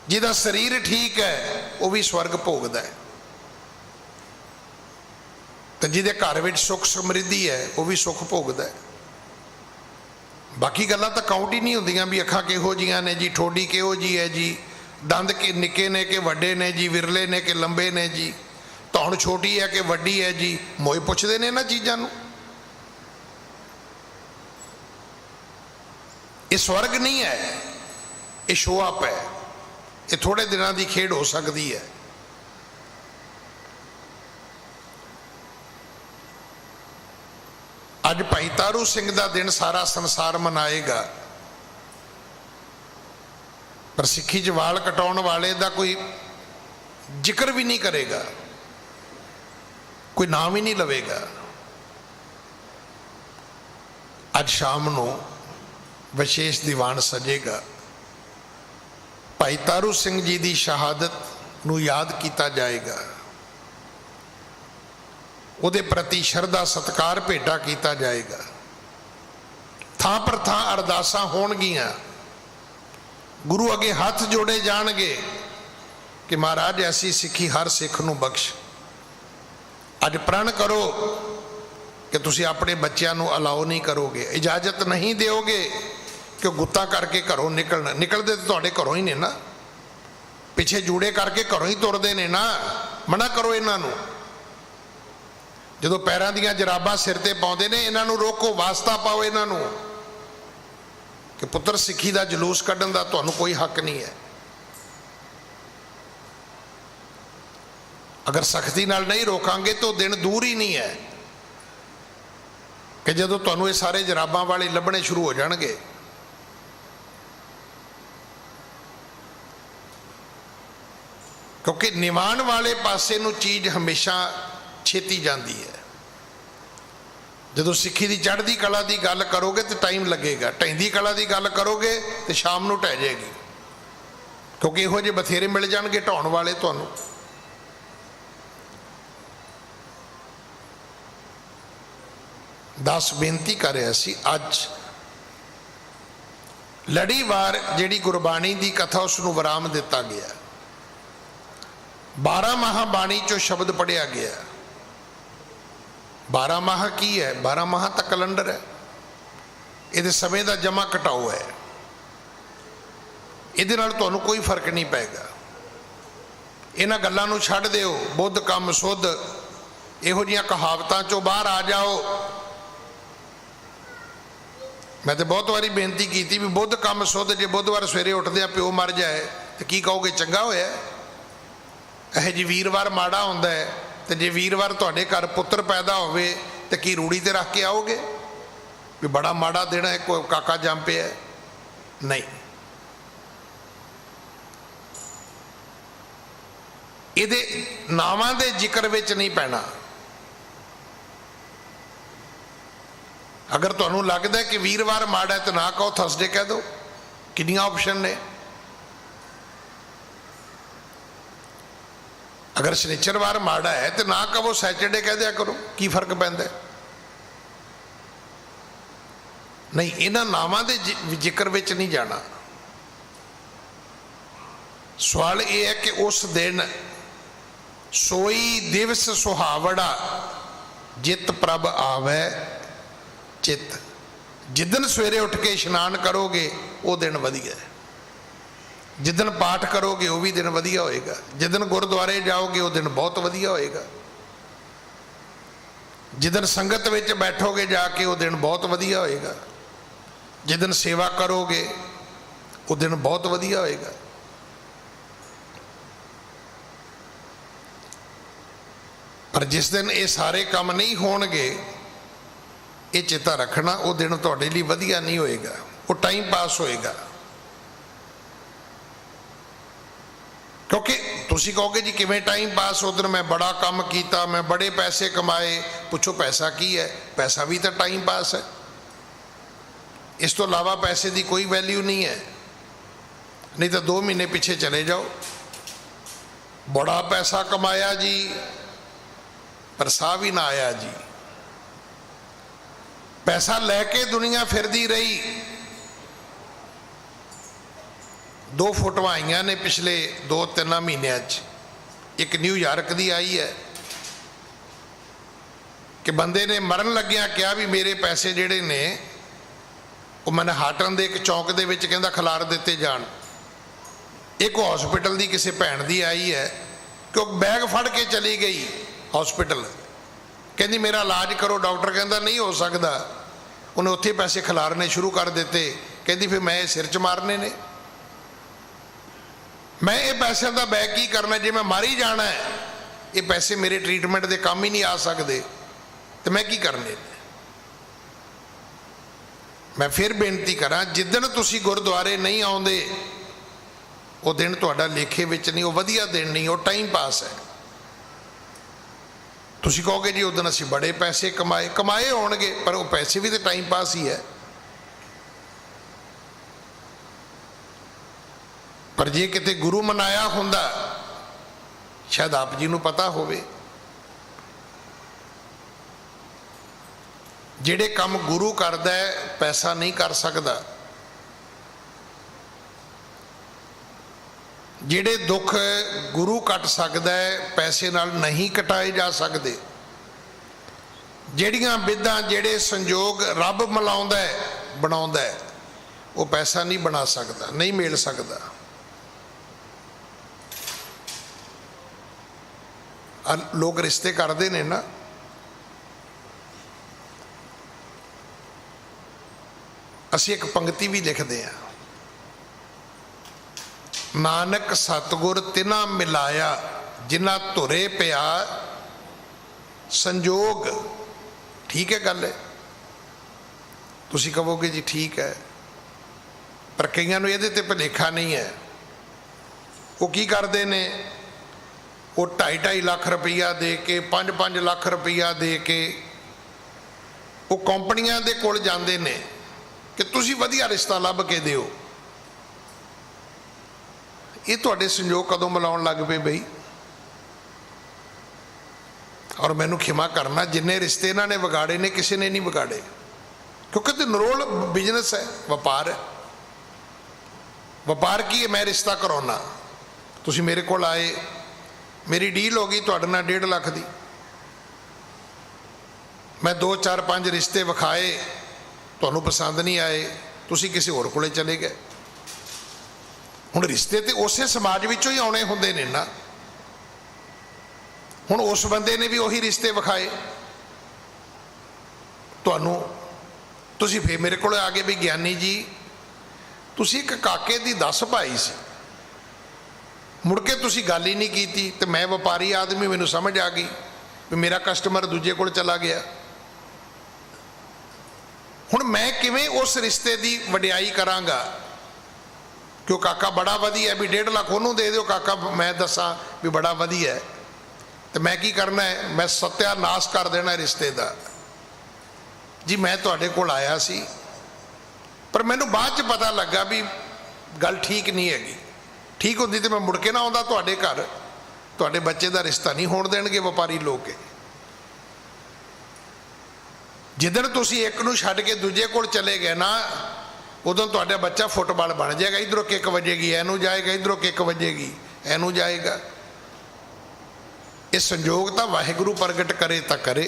जिहदा शरीर ठीक है वो भी स्वर्ग भोगदा है, तो जिहदे घर विच सुख समृद्धि है वो भी सुख भोगदा है। बाकी गल्लां तां काउंट ही नहीं होंदियां भी अखां किहो जिहियां ने जी, ठोडी किहो जी है जी, दंद के निक्के ने कि वड्डे ने जी, विरले ने कि लंबे ने जी, धौण छोटी है कि वड्डी है जी, मोए पुछदे ने इन्हां चीज़ां नूं। ये स्वर्ग नहीं है, ये शो अप है, ये थोड़े दिनों की खेड हो सकती है। अज भाई तारू सिंह का दिन सारा संसार मनाएगा, पर सिक्खी च वाल कटाउण वाले का कोई जिक्र भी नहीं करेगा, कोई नाम ही नहीं लवेगा। अज शाम को विशेष दीवान सजेगा, भाई तारू सिंह जी की शहादत नूं याद किया जाएगा, उहदे प्रति शरधा सत्कार भेटा किया जाएगा। थां पर थां अरदासां होणगियां, गुरु अगे हाथ जोड़े जाणगे कि महाराज ऐसी सिक्खी हर सिख नूं बख्श। अज प्रण करो कि तुसीं अपने बच्चों नूं अलाउ नहीं करोगे, इजाजत नहीं दोगे कि गुत्ता करके घरों निकलना। निकलते तो तुहाडे घरों ही ने ना, पिछे जूड़े करके घरों ही तुरदे ने ना। मना करो इन्हां नूं। जदों पैरां दीयां जराबां सिर ते पाउंदे ने, इन्हां नूं रोको, वास्ता पाओ इन्हां नूं कि पुत्र सिक्खी दा जलूस कड्ढण दा तुहानूं कोई हक नहीं है। अगर सख्ती नाल नहीं रोकांगे तो दिन दूर ही नहीं है कि जदों तुहानूं ये सारे जराबां वाले लभणे शुरू हो जाणगे। क्योंकि निवाण वाले पासे नूं चीज़ हमेशा छेती जाती है। जदों सिक्खी की चढ़ती कला की गल करोगे तो टाइम लगेगा, ढहिंदी कला की गल करोगे तो शाम को ढह जाएगी, क्योंकि इहो जे बथेरे मिल जाणगे ढाउण वाले तुहानूं। दास बेनती कर रहा सी, अज लड़ीवार जिहड़ी गुरबाणी की कथा उसनूं विराम दिता गया। 12 माह बाणी चो शब्द पढ़िया गया। 12 माह की है? 12 माह तो कैलेंडर है, ये समय का जमा घटाओ है, ये तुहानूं कोई फर्क नहीं पेगा। इन्हां गल्लां नूं छड्ड दिओ, बुद्ध कम सुध इहो जिहियां कहावतां चों बाहर आ जाओ। मैं तो बहुत बारी बेनती की थी भी बुद्ध कम सुध, जे बुधवार सवेरे उठदे प्यो मर जाए तो की कहोगे चंगा होया? यह जी वीरवार माड़ा हुंदा है, तो जे वीरवार तुहाडे घर पुत्र पैदा होवे तो की रूड़ी ते रख के आओगे भी बड़ा माड़ा दिन है, कोई काका जम पे है? नहीं, इहदे नावां दे जिक्र विच नहीं पैना। अगर तुहानूं लगदा है कि वीरवार माड़ा है तो ना कहो, थर्सडे कह दो। कितनियां ऑप्शन ने। अगर शनिचरवार माड़ा है तो ना कहो, सैटरडे कह दिया करो, की फर्क पैंदा है? नहीं, इन्हां नावां दे जिक्र विच नहीं जाना। सवाल यह है कि उस दिन सोई दिवस सुहावड़ा, जित प्रभ आवे चित। जिदन सवेरे उठ के इशनान करोगे वो दिन वधिया है, जिदन पाठ करोगे वो भी दिन वधिया होएगा, जिदन गुरुद्वारे जाओगे वो दिन बहुत वधिया होएगा। जिदन संगत विच बैठोगे जाके वो दिन बहुत वधिया होएगा, जिदन सेवा करोगे वो दिन बहुत वधिया होएगा। पर जिस दिन ये सारे काम नहीं होणगे, ये चेता रखना, वो दिन तुहाडे लई वधिया नहीं होएगा, वो टाइम पास होएगा। क्योंकि तुसी कहोगे जी किवें टाइम पास, उधर मैं बड़ा काम किया, मैं बड़े पैसे कमाए। पुछो पैसा की है? पैसा भी तो टाइम पास है, इस तो इलावा पैसे की कोई वैल्यू नहीं है। नहीं तो 2 महीने पीछे चले जाओ, बड़ा पैसा कमाया जी पर साह भी ना आया जी। पैसा लैके दुनिया फिरदी रही। 2 फोटोआं आईयां ने पिछले 2-3 महीनों, एक न्यूयॉर्क की आई है कि बंदे ने मरन लग्या कहा भी मेरे पैसे जिहड़े ने वो मैनहाटन दे एक चौंक दे विच कहंदा खिलार दिते जाण। एक हॉस्पिटल की किसी भैन की आई है कि वह बैग फड़ के चली गई हॉस्पिटल, कहती मेरा इलाज करो। डॉक्टर कहता नहीं हो सकता, उन्हें उत्थे पैसे खिलारने शुरू कर दिते। कहती फिर मैं सिर च मारने ने, मैं ये पैसों का बैग की करना, जे मैं मर ही जाना है, ये पैसे मेरे ट्रीटमेंट के काम ही नहीं आ सकते, तो मैं की करने। मैं फिर बेनती करा, जिदन तुसी गुरुद्वारे नहीं आउंदे वो दिन तुहाडा लेखे विच नहीं, वो वधिया दिन नहीं, वो टाइम पास है। तुसी कहोगे जी उदन असीं बड़े पैसे कमाए होणगे, पर वो पैसे भी तो टाइम पास ही है। पर जे किते गुरु मनाया हुंदा, शायद आप जी नूं पता होवे, जिहड़े काम गुरु करदा है पैसा नहीं कर सकदा। जिहड़े दुख गुरु कट सकदा है पैसे नाल नहीं कटाए जा सकते। जिहड़ियां विधां जिहड़े संजोग रब मिलाउंदा है बनाउंदा है, वो पैसा नहीं बना सकता, नहीं मिल सकता। लोग रिश्ते करते ने ना, असी एक पंक्ति भी लिखते हैं, नानक सतगुर तिना मिलाया जिन्ना धुरे पिया संजोग। ठीक है गल है, तुसी कहोगे जी ठीक है, पर कईयां नूं इहदे ते भुलेखा नहीं है। वो की करते ने, वो 2.5 लाख रुपया दे के 5-5 लाख रुपया दे के वो कंपनियां दे कोल जांदे ने कि तुसी वधिया रिश्ता लभ के दिओ। ये तुहाडे संजोग कदों मिलाउण लग पे बई? और मैनू खिमा करना, जिन्ने रिश्ते इन्हां ने विगाड़े ने किसी ने नहीं विगाड़े, क्योंकि तो निरोल बिजनेस है, व्यापार है। व्यापार की है, मैं रिश्ता कराउना, तुसी मेरे कोल आए, मेरी डील हो गई तुहाडे नाल 1.5 लाख की, मैं 2-4-5 रिश्ते विखाए, तुहानूं पसंद नहीं आए, तुसी किसी होर कोले चले गए। हुण रिश्ते तो उस समाज विचों ही आने हुंदे ने ना। हुण उस बंदे ने भी उही रिश्ते विखाए तुहानूं, तुसी फिर मेरे कोल आ गए भी ज्ञानी जी तुसी एक काके दी 10 भाई सी, मुड़ के तुसी गल ही नहीं की। तो मैं व्यापारी आदमी, मैनूं समझ आ गई भी मेरा कस्टमर दूजे कोल चला गया। हुण मैं किवें उस रिश्ते की वडियाई करांगा कि वो काका बड़ा वधिया है, भी 1.5 लाख उन्होंने दे दो, काका मैं दसा भी बड़ा वधिया है, तो मैं की करना है, मैं सत्यानाश कर देना रिश्ते का। जी मैं तुहाडे कोल आया सी, पर मैनू बाद च पता लगा भी गल ठीक नहीं हैगी। ठीक होंदी तो मैं मुड़ के ना आउंदा तुहाडे घर, तुहाडे बच्चे का रिश्ता नहीं होण देणगे व्यापारी लोग। जिदन तुसी एक नूं छड्ड के दूजे कोल चले गए ना, उदों तुहाडा बच्चा फुटबॉल बन जाएगा। इधरों किक वजेगी एनू जाएगा, इधरों किक वजेगी एनू जाएगा। ये संजोग तो वाहिगुरू प्रगट करे तो करे।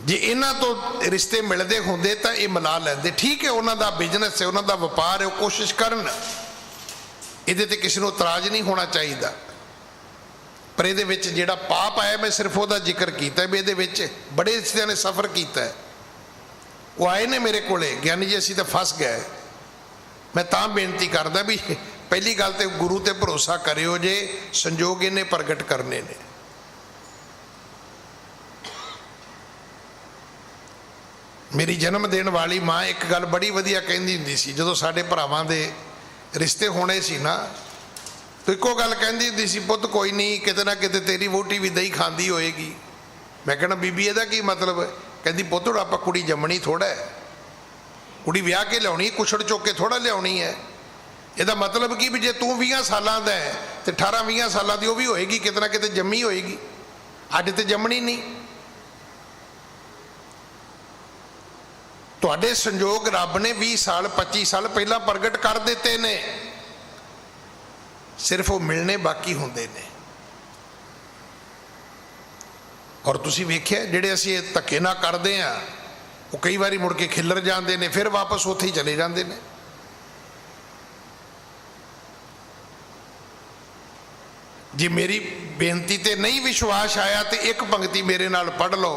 जे इन्हां तो रिश्ते मिलते होंदे तो ये मिला लेंदे। ठीक है, उन्हां दा बिजनेस है, उन्हां दा व्यापार है, वो कोशिश करन, इहदे ते किसी नूं इतराज नहीं होना चाहिए। पर ये जिहड़ा पाप आया मैं सिर्फ वह जिक्र किया भी ये बड़े रिश्तियां ने सफ़र किया है। वो आए ने मेरे को ज्ञानी जी असीं तो फस गए। मैं तां बेनती करदा भी पहली गल तो गुरु ते भरोसा करियो जे संजोग इन्हें प्रगट करने ने। मेरी जन्म देण वाली माँ एक गल बड़ी वधिया कहंदी हुंदी सी, जदों साडे भरावां दे रिश्ते होने सी ना तो एको गल कहंदी हुंदी सी, पुੱਤ कोई नहीं किते ना किते तेरी वोटी भी दही खांदी होएगी। मैं कहना बीबी इहदा की मतलब है? कहंदी पुੱਤ हुण आपां कुड़ी जम्मणी थोड़ा है, कुड़ी विआह के लियाउणी कुछड़ चुक के थोड़ा लियाउणी है। ਇਹਦਾ मतलब कि भी जे तू 20 सालों का है तो 18-20 सालों की वह भी होएगी, कितना किते जम्मी होएगी। अज तो जम्मनी नहीं। तुहाडे संजोग रब ने 20 साल 25 साल पहला प्रगट कर दिते ने, सिर्फ वो मिलने बाकी होंदे ने। और तुसीं वेख्या जिहड़े असीं धक्के ना करदे आ वो कई बारी मुड़ के खिलर जाते हैं, फिर वापस उत्थे ही चले जाते हैं। जे मेरी बेनती ते नहीं विश्वास आया तो एक पंक्ति मेरे नाल पढ़ लो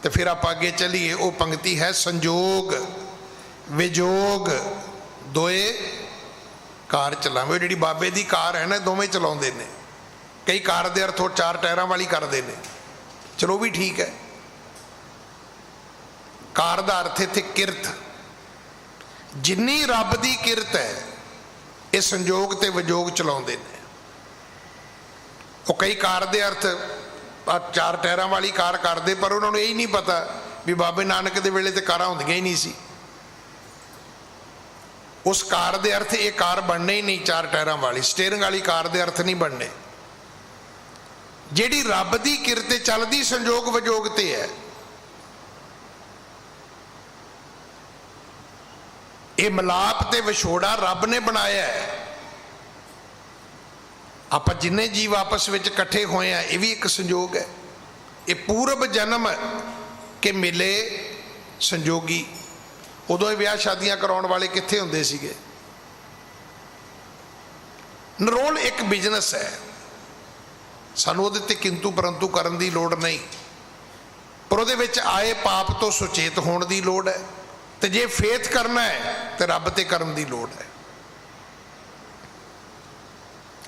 तो फिर आप अगे चलीए। वो पंक्ति है संजोग विजोग दोए कार चलावे। जी बाबे की कार है ना दोवें चलाते हैं। कई कार दे अर्थ 4 टायरों वाली करते हैं, चलो भी ठीक है। कार का अर्थ इत्थे किरत, जिन्नी रब की किरत है ये संजोग ते विजोग चलाते हैं। वो कई कार दे अर्थ 4 टायरों वाली कार करते, पर उन्होंने यही नहीं पता भी बाबे नानक के वेले तो कारां होंदियां ही नहीं सी। उस कार दे अर्थ ये कार बनने ही नहीं 4 टायरों वाली, स्टेयरिंग वाली कार दे अर्थ नहीं बनने। जिहड़ी रब की किरत चलती संजोग विजोग ते है, ये मिलाप ते विछोड़ा रब ने बनाया है। आप जिन्ने जीव आपस में इकट्ठे होए हैं ये भी एक संजोग है। ये पूर्व जन्म के मिले संजोगी। उदों ब्याह शादियां कराउण वाले कित्थे हुंदे सीगे। नरोल एक बिजनेस है, सानू उहदे ते किंतु परंतु करन दी लोड़ नहीं, पर उहदे विच आए पाप तो सुचेत होण दी लोड़ है। तो जे फेथ करना है तो रब ते करन दी लोड़ है।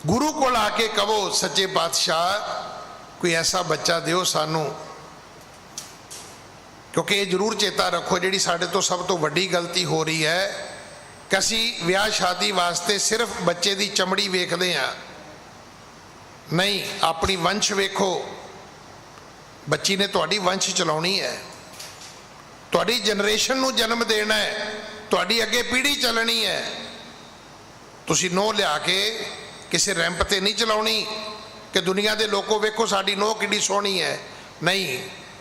गुरु को आके कहो सच्चे पातशाह कोई ऐसा बच्चा दिओ सानू, क्योंकि ये जरूर चेता रखो जी साडे तो सब तो वड्डी गलती हो रही है कि असी विआह शादी वास्ते सिर्फ बच्चे की चमड़ी वेखते हैं, नहीं अपनी वंश वेखो। बच्ची ने तुहाडी वंश चलाउणी है, तुहाडी जनरेशन नूं जन्म देना है, तुहाडी अगे पीढ़ी चलनी है। तुसी नोह लिया के किसी रैंप ते नहीं चलाउणी कि दुनिया के लोगों वेखो साडी नोह किड्डी सोहनी है। नहीं,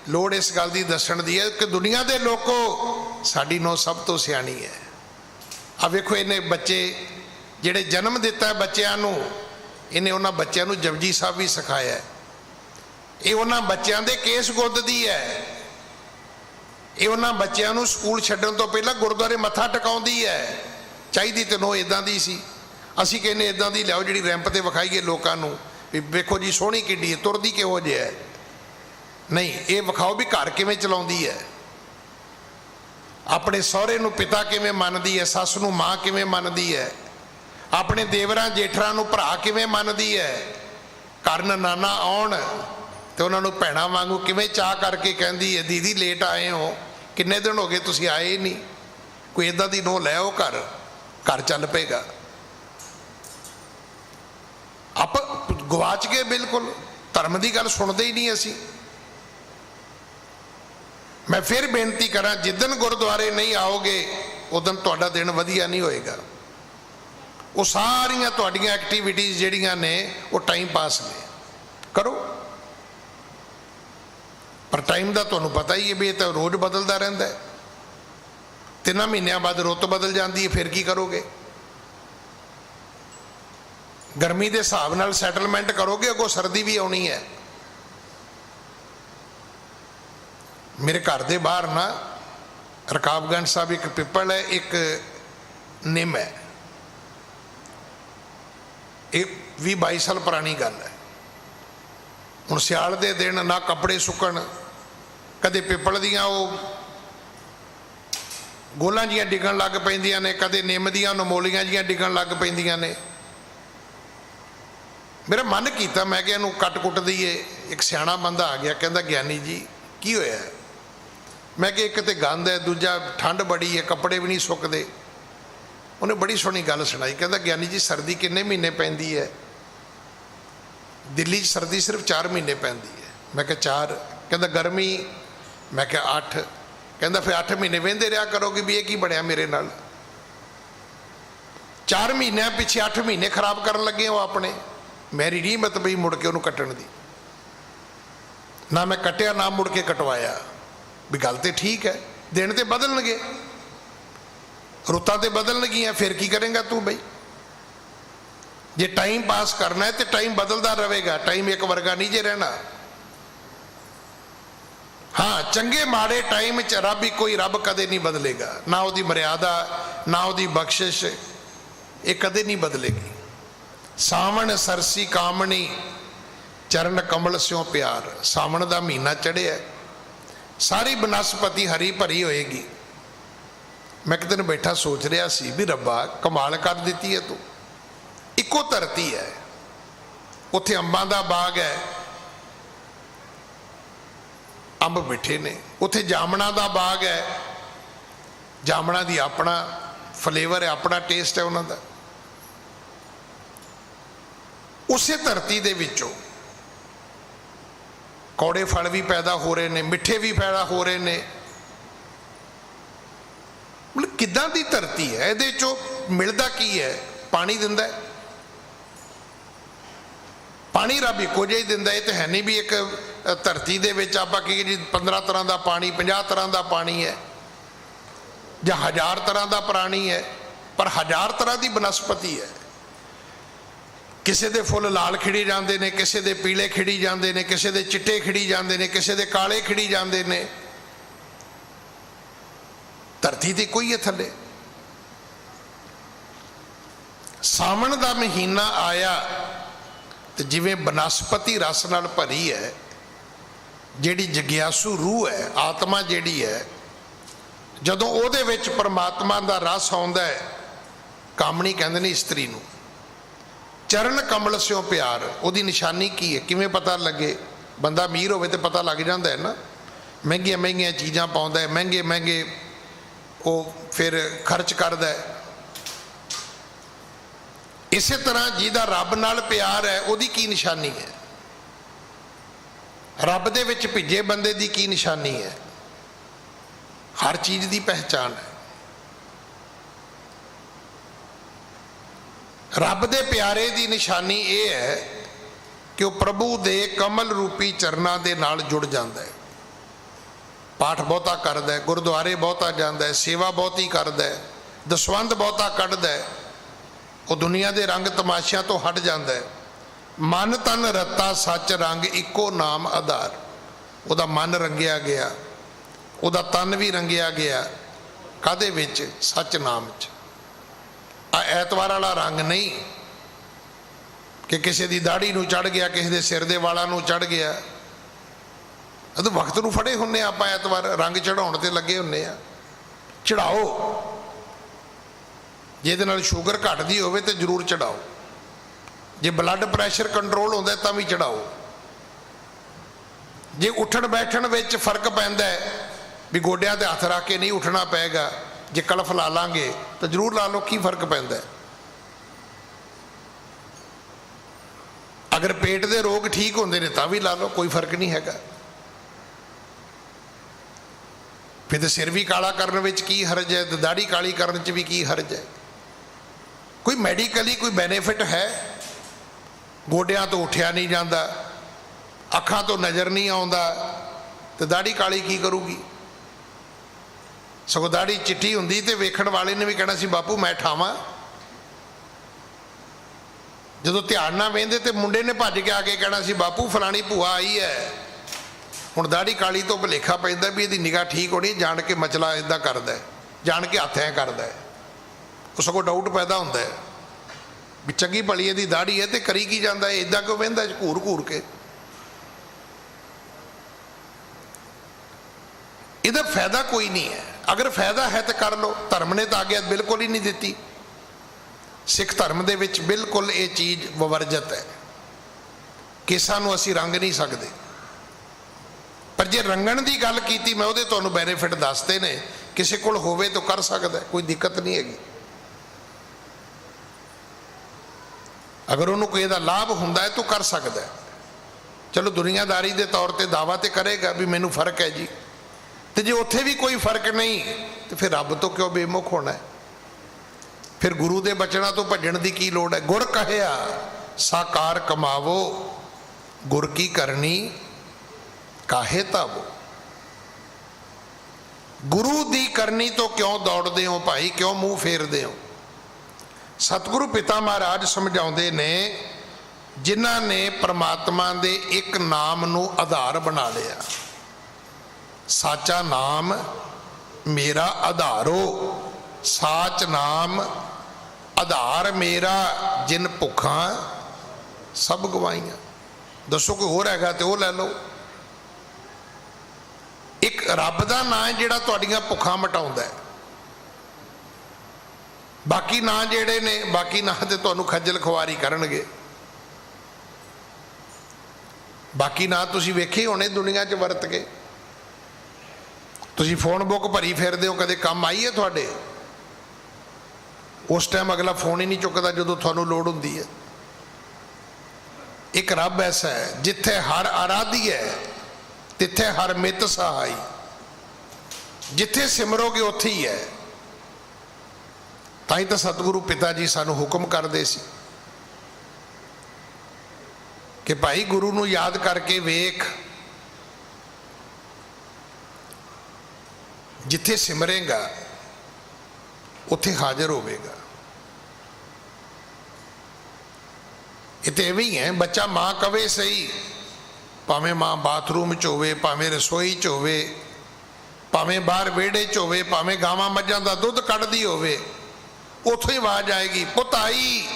लोड़ इस गल की दसण दी है कि दुनिया के लोगों साडी नोह सब तो सियाणी है। आ वेखो इन्हें बच्चे जिहड़े जन्म दिता है बच्चों नूं, इन्हें उन्हां बच्चों नूं जपजी साहब भी सिखाया है। ये उन्हां बच्चों के केस गुद्ददी है। ये उन्हां बच्चों नूं स्कूल छड्डण तो पहला गुरुद्वारे मत्था टिकाउंदी है। चाहिदी ते नोह इदां दी सी। असी कहने इदां दी लियाओ जिहड़ी रैंप ते विखाईए लोकां नूं भी वेखो जी सोहणी किड्डी है, तुरदी किहो जिहा है। नहीं, ये विखाओ भी घर किवें चलाउंदी है, अपने सहुरे नूं पिता किवें मनदी है, सस नूं मां किवें मनदी है, अपने देवरां जेठरां नूं भरा किवें मनदी है। घर नाना आउण ते उन्हां नूं भैणां वांगू किवें चाह करके कहंदी है दीदी लेट आए हो, किन्ने दिन हो गए तुसीं आए नहीं। कोई इदां दी नूं लै आओ घर, घर चल पेगा। आप गवाच गए बिल्कुल, धर्म की गल सुनते ही नहीं असी। मैं फिर बेनती करा जिदन गुरुद्वारे नहीं आओगे उदन तुहाडा दिन वधिया नहीं होएगा। वो सारियां तुहाडियां एक्टिविटीज़ जिहड़ियां ने वो टाइम पास ने करो, पर टाइम का तुहानूं पता ही है भी ये तो रोज़ बदलता रहता है। 3 महीनों बाद रुत बदल जाती है, फिर की करोगे। गर्मी के हिसाब नाल सैटलमेंट करोगे, अगों सर्दी भी आनी है। मेरे घर के बाहर ना रकाबगंज साहब एक पिपल है, एक निम है। ये 20-22 साल पुरानी गल है। हुण सियाल दे दिन ना कपड़े सुकण, कदे पिपल दियां वो गोलां जियां डिगण लग पैंदियां ने, कदे निम दियां नमोलियां जियां डिगण लग पैंदियां ने। मेरा मन किया मैं कि इहनूं कट कुट दईए। एक सियाणा बंदा आ गया, कहंदा ज्ञानी जी की होया? मैं कि एक ते गंद है, दूजा ठंड बड़ी है, कपड़े भी नहीं सुकदे। उन्हें बड़ी सोहनी गल सुनाई, कहंदा ज्ञानी जी सर्दी किन्ने महीने पैंदी है? दिल्ली सर्दी सिर्फ 4 महीने पैंदी है। मैं क्या 4? कहंदा गर्मी? मैं क्या 8। कहंदा फिर 8 महीने वेंदे रहा करोगे भी ये की बनया मेरे नाल? 4 महीने पिछे 8 महीने खराब करन लगे हो अपने। मेरी नहीं मत पई मुड़ के उन्होंने कट्टण दी, ना मैं कट्टिया ना मुड़ के कटवाया। भी गल तो ठीक है, दिन तो बदलणगे, रुत्तां तो बदलणगियां, फिर की करेंगा तू बई? जे टाइम पास करना है तो टाइम बदलता रहेगा, टाइम एक वर्गा नहीं जे रहना। हाँ, चंगे माड़े टाइम च रब ही कोई, रब कदे नहीं बदलेगा, ना उसकी मर्यादा ना उसकी बख्शिश, ये कदे नहीं बदलेगी। सावन सरसी कामनी चरण कमल स्यों प्यार। सावन का महीना चढ़िया, सारी बनस्पति हरी भरी होएगी। मैं एक दिन बैठा सोच रहा सी भी रब्बा कमाल कर दी है तू। इको धरती है, उत्थे अंबां दा बाग है, अंब मिठे ने, उत्थे जामना दा बाग है, जामना दी अपना फ्लेवर है, अपना टेस्ट है उन्हां दा। उसे धरती दे विचों कौड़े फल भी पैदा हो रहे हैं, मिठे भी पैदा हो रहे हैं। मतलब किदां दी धरती है, ये चो मिलता की है? पानी दिंदा है, पानी रब इको जिहा ही दिंदा। ये तो है नहीं भी एक धरती दे विच आपां कहीए जी 15 तरह का पानी, 50 तरह का पानी है, या 1000 तरह का प्राणी है, पर 1000 तरह की बनस्पति है। किसी दे फुल लाल खिड़ी जाते हैं, किसी दे पीले खिड़ी जाते हैं, किसी दे चिट्टे खिड़ी जाते हैं, किसी दे काले खिड़ी जाते हैं। धरती तो कोई है थले। सावन का महीना आया तो जिवें बनस्पति रस नाल भरी है, जिहड़ी जग्यासू रूह है, आत्मा जिहड़ी है, जदों उहदे विच परमात्मा का रस आउंदा है, कामनी कहंदे ने इस्त्री नूं। चरण कमल स्यों प्यार, उहदी निशानी की है? किवें पता लगे? बंदा अमीर होवे तो पता लग जाता है ना, महंगिया महंगिया चीज़ां पाउंदा है, महंगे महंगे वो फिर खर्च करदा है। इस तरह जिहदा रब नाल प्यार है, उहदी की निशानी है? रब दे विच भिजे बंदे दी की निशानी है? हर चीज़ की पहचान है। रब दे प्यारे दी निशानी ये है कि वह प्रभु दे कमल रूपी चरना दे नाल जुड़ जाता है। पाठ बहुता करदा है, गुरुद्वारे बहुता जाता है, सेवा बहुती करदा है, दसवंध बहुता कढ़दा है, वो दुनिया के रंग तमाशिया तो हट जाता है। मन तन रत्ता सच रंग इको नाम आधार। उहदा मन रंगिया गया, उहदा तन भी रंगिया गया, काहदे विच? सच नाम च। ऐतवार वाला रंग नहीं कि किसी की दाढ़ी नूं चढ़ गया, किसी के सिर दे वालों नूं चढ़ गया। तो वक्त नूं फड़े हुन्ने आपां, ऐतवार रंग चढ़ाउण ते लगे हुन्ने आ। चढ़ाओ, जिहदे नाल शुगर घटदी होवे ते जरूर चढ़ाओ, जे ब्लड प्रैशर कंट्रोल होंदा तां भी चढ़ाओ। जे उठण बैठण विच फर्क पैंदा है भी गोडियां ते हथ रख के नहीं उठना पेगा, जे कलफ ला लांगे तो जरूर ला लो, की फर्क पैंदा है? अगर पेट के रोग ठीक होंदे ने तां भी ला लो, कोई फर्क नहीं हैगा। फिर तो सिर भी काला करने विच की हर्ज है, तो दाढ़ी काली करने च भी की हर्ज है? कोई मैडिकली कोई बेनिफिट है? गोडियां तो उठिया नहीं जाता, अखां तो नज़र नहीं आउंदा, तो दाढ़ी काली की करूगी? सगों दाढ़ी चिट्टी हुंदी ते वेखण वाले ने भी कहना सी बापू मैं ठावां। जदों ध्यान ना वेंदे ते मुंडे ने भज के आके कहना सी बापू फलानी भूआ आई है। हुण दाढ़ी काली तो भुलेखा पैंदा भी इहदी निगाह ठीक होनी, जान के मचला इदां करदा है, जान के हत्थ ऐ करदा है। उस सगों डाउट पैदा होंदा है भी चंगी भली इहदी दाढ़ी है तो करी की जांदा है, इदां क्यों वेंदा घूर घूर के? फायदा कोई नहीं है। अगर फायदा है तो कर लो, धर्म ने तो आग्या बिल्कुल ही नहीं दी। सिख धर्म दे विच बिल्कुल ये चीज़ विवर्जित है कि सानू असी रंग नहीं सकते। पर जे रंगण की गल की, मैं वो तुहानू बैनीफिट दसते ने, किसी कोल होवे तो कर सकता है, कोई दिक्कत नहीं हैगी। अगर उन्होंने कोई इहदा लाभ हुंदा है तो कर सकता है। चलो दुनियादारी के तौर पर दावा तो करेगा भी मैनू फर्क है जी, तो जे उत्थे भी कोई फर्क नहीं तो फिर रब तो क्यों बेमुख होना है? फिर गुरु के बचनों तो भजन की की लोड़ है? गुर कहिया साकार कमावो, गुर की करनी काहे तावो। गुरु की करनी तो क्यों दौड़ते हो भाई, क्यों मुंह फेरते हो? सतगुरु पिता महाराज समझाते ने, जिन्हां ने परमात्मा दे एक नाम नू आधार बना लिया, साचा नाम मेरा आधारो, साच नाम आधार मेरा, जिन भुखा सब गवाइया। दसो कोई होर हैगा तो वह लै लो। एक रब का नाम है जिहड़ा तुहाडीआं भुखा मिटाउंदा है। बाकी ना जिहड़े ने, बाकी ना तो तुहानूं खज्जल खुआरी करनगे। बाकी ना तुसीं वेखे होने दुनिया च वरत के। तुसीं फोन बुक भरी फिरदे हो, कदे काम आई है तुहाडे? उस टाइम अगला फोन ही नहीं चुकता जो तुहानूं लोड़ हुंदी है। एक रब ऐसा है जिथे हर आराध्य है तिथे हर मित सहाई। जिथे सिमरोगे उत्थे ही है। ताई तो सतगुरु पिता जी सानू हुक्म करते सी कि भाई गुरु नू याद करके वेख, जिथे सिमरेगा उत्थे हाजिर होवेगा। इतने इवें ही है, बच्चा माँ कवे सही, भावें माँ बाथरूम च होवे, भावें रसोई च होवे, भावें बाहर वेड़े च होवे, भावें गावां मझां दा दुध कढ़दी होवे, उत्थों ही आवाज आएगी, पुत आई।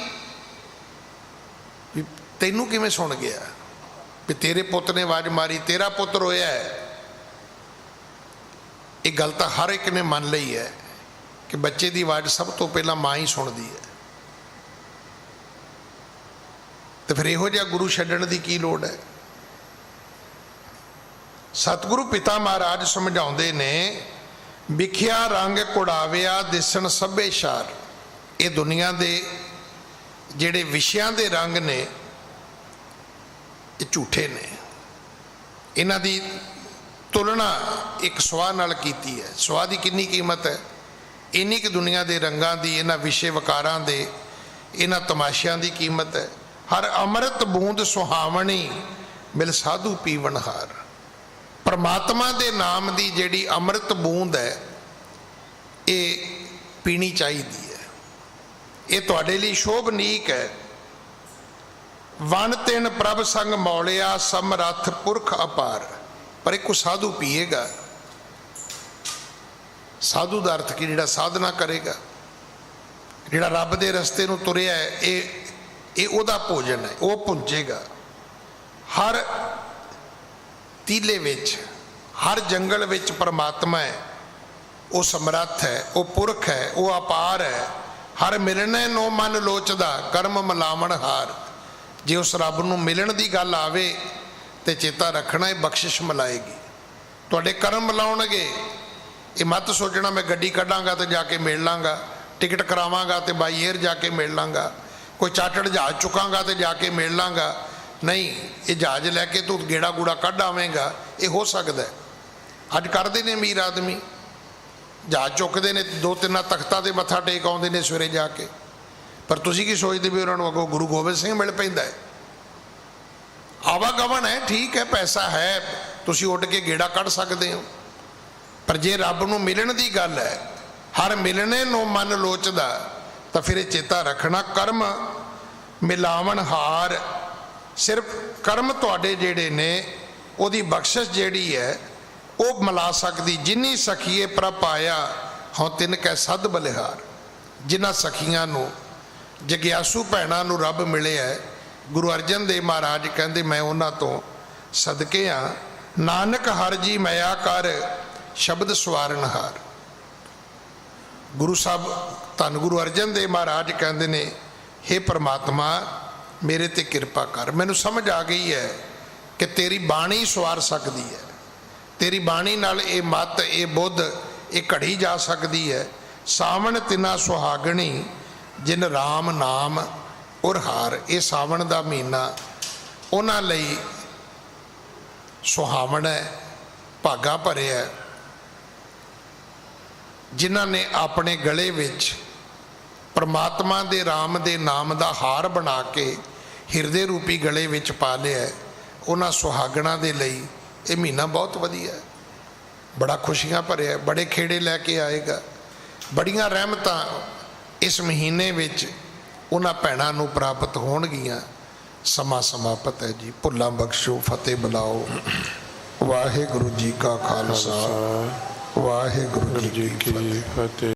तैनू किवें सुन गया भी तेरे पुत ने आवाज मारी, तेरा पुत रोया है? एक गल तो हर एक ने मान ली है कि बच्चे की आवाज़ सब तो पहला माँ ही सुनती है। तो फिर इहो जिहा गुरु छड्डण की की लोड़ है? सतगुरु पिता महाराज समझाते ने, विख्या रंग कुड़ाविया दिसन सभे शार। ये दुनिया के जिहड़े विषयां दे रंग ने ये झूठे ने। इन्हां दी तुलना एक सुआह नाल कीती है। सुआह की कितनी कीमत है? इन्नी कि दुनिया के रंगां दी, इन्हां विषय वकारां दे, इन्हां तमाशियां की कीमत है। हर अमृत बूंद सुहावनी मिल साधु पीवनहार। परमात्मा के नाम की जिहड़ी अमृत बूंद है ये पीनी चाहिए है। ये तुहाडे लई शोभनीक है। वन तिन प्रभ संग मौलिया समरथ पुरख अपार। पर एक साधु पिएगा, साधु का अर्थ की जिहड़ा साधना करेगा, जिहड़ा रब के रस्ते नूं तुरिया है, ये ओहदा भोजन है, वह भुंजेगा। हर तीले विच, हर जंगल विच परमात्मा है, वह समर्थ है, वह पुरख है, वह अपार है। हर मिलने नो मन लोचदा कर्म मिलावण हार। जे उस रब नूं मिलण की गल आवे तो चेता रखना है बख्शिश मिलाएगी। तुहाडे कर्म मिलाउणगे। ये मत सोचना मैं गड्डी कढ़ांगा तो जाके मिल लांगा, टिकट करावांगा तो बाई एयर जाके मिल लांगा, कोई चार्टर्ड जहाज चुकांगा तो जाके मिल लांगा। नहीं, ये जहाज लैके तू गेड़ा गूड़ा कढ़ आवेगा, ये हो सकता है। अज करते हैं अमीर आदमी, जहाज चुकते हैं, 2-3 तख्तां ते मत्था टेक आउंदे ने सवेरे जाके। पर तुसीं की सोचते भी उन्होंने अगों गुरु गोबिंद सिंह मिल पैंदा है। आवागमन है, ठीक है, पैसा है, तुसीं उड़ के गेड़ा कढ़ सकते हो। पर जे रब नूं मिलण दी गल है, हर मिलने नो मन लोचदा, तो फिर चेता रखना कर्म मिलावन हार। सिर्फ कर्म तुहाडे जिहड़े ने ओहदी बख्शिश जिहड़ी है वह मिला सकती। जिन्नी सखीए प्रभ पाया हों तिन कै सद बलिहार। जिन्हां सखियां नूं, जग्यासू भैणां नूं रब मिले है, गुरु अर्जन देव महाराज कहते मैं उन्हां तो सदके हाँ। नानक हर जी मया कर ਸ਼ਬਦ ਸਵਾਰਨਹਾਰ। ਗੁਰੂ ਸਾਹਿਬ ਧੰਨ ਗੁਰੂ ਅਰਜਨ ਦੇਵ ਮਹਾਰਾਜ ਕਹਿੰਦੇ ਨੇ, ਹੇ ਪ੍ਰਮਾਤਮਾ ਮੇਰੇ ਤੇ ਕਿਰਪਾ ਕਰ, ਮੈਨੂੰ ਸਮਝ ਆ ਗਈ ਹੈ ਕਿ ਤੇਰੀ ਬਾਣੀ ਸਵਾਰ ਸਕਦੀ ਹੈ, ਤੇਰੀ ਬਾਣੀ ਨਾਲ ਇਹ ਮਤ, ਇਹ ਬੁੱਧ, ਇਹ ਘੜੀ ਜਾ ਸਕਦੀ ਹੈ। ਸਾਵਣ ਤਿਨਾ ਸੁਹਾਗਣੀ ਜਿਨ ਰਾਮ ਨਾਮ ਉਰ ਹਾਰ। ਇਹ ਸਾਵਣ ਦਾ ਮਹੀਨਾ ਉਹਨਾਂ ਲਈ ਸੁਹਾਵਣ ਹੈ, ਭਾਗਾ ਭਰਿਆ ਹੈ, ਜਿਨ੍ਹਾਂ ਨੇ ਆਪਣੇ ਗਲੇ ਵਿੱਚ ਪ੍ਰਮਾਤਮਾ ਦੇ ਰਾਮ ਦੇ ਨਾਮ ਦਾ ਹਾਰ ਬਣਾ ਕੇ ਹਿਰਦੇ ਰੂਪੀ ਗਲੇ ਵਿੱਚ ਪਾ ਲਿਆ। ਉਹਨਾਂ ਸੁਹਾਗਣਾਂ ਦੇ ਲਈ ਇਹ ਮਹੀਨਾ ਬਹੁਤ ਵਧੀਆ ਹੈ, ਬੜਾ ਖੁਸ਼ੀਆਂ ਭਰਿਆ, ਬੜੇ ਖੇੜੇ ਲੈ ਕੇ ਆਏਗਾ, ਬੜੀਆਂ ਰਹਿਮਤਾਂ ਇਸ ਮਹੀਨੇ ਵਿੱਚ ਉਹਨਾਂ ਭੈਣਾਂ ਨੂੰ ਪ੍ਰਾਪਤ ਹੋਣਗੀਆਂ। ਸਮਾਂ ਸਮਾਪਤ ਹੈ ਜੀ। ਭੁੱਲਾਂ ਬਖਸ਼ੋ, ਫਤਿਹ ਬੁਲਾਓ। ਵਾਹਿਗੁਰੂ ਜੀ ਕਾ ਖਾਲਸਾ, ਵਾਹਿਗੁਰੂ ਜੀ ਕੀ ਫਤਿਹ।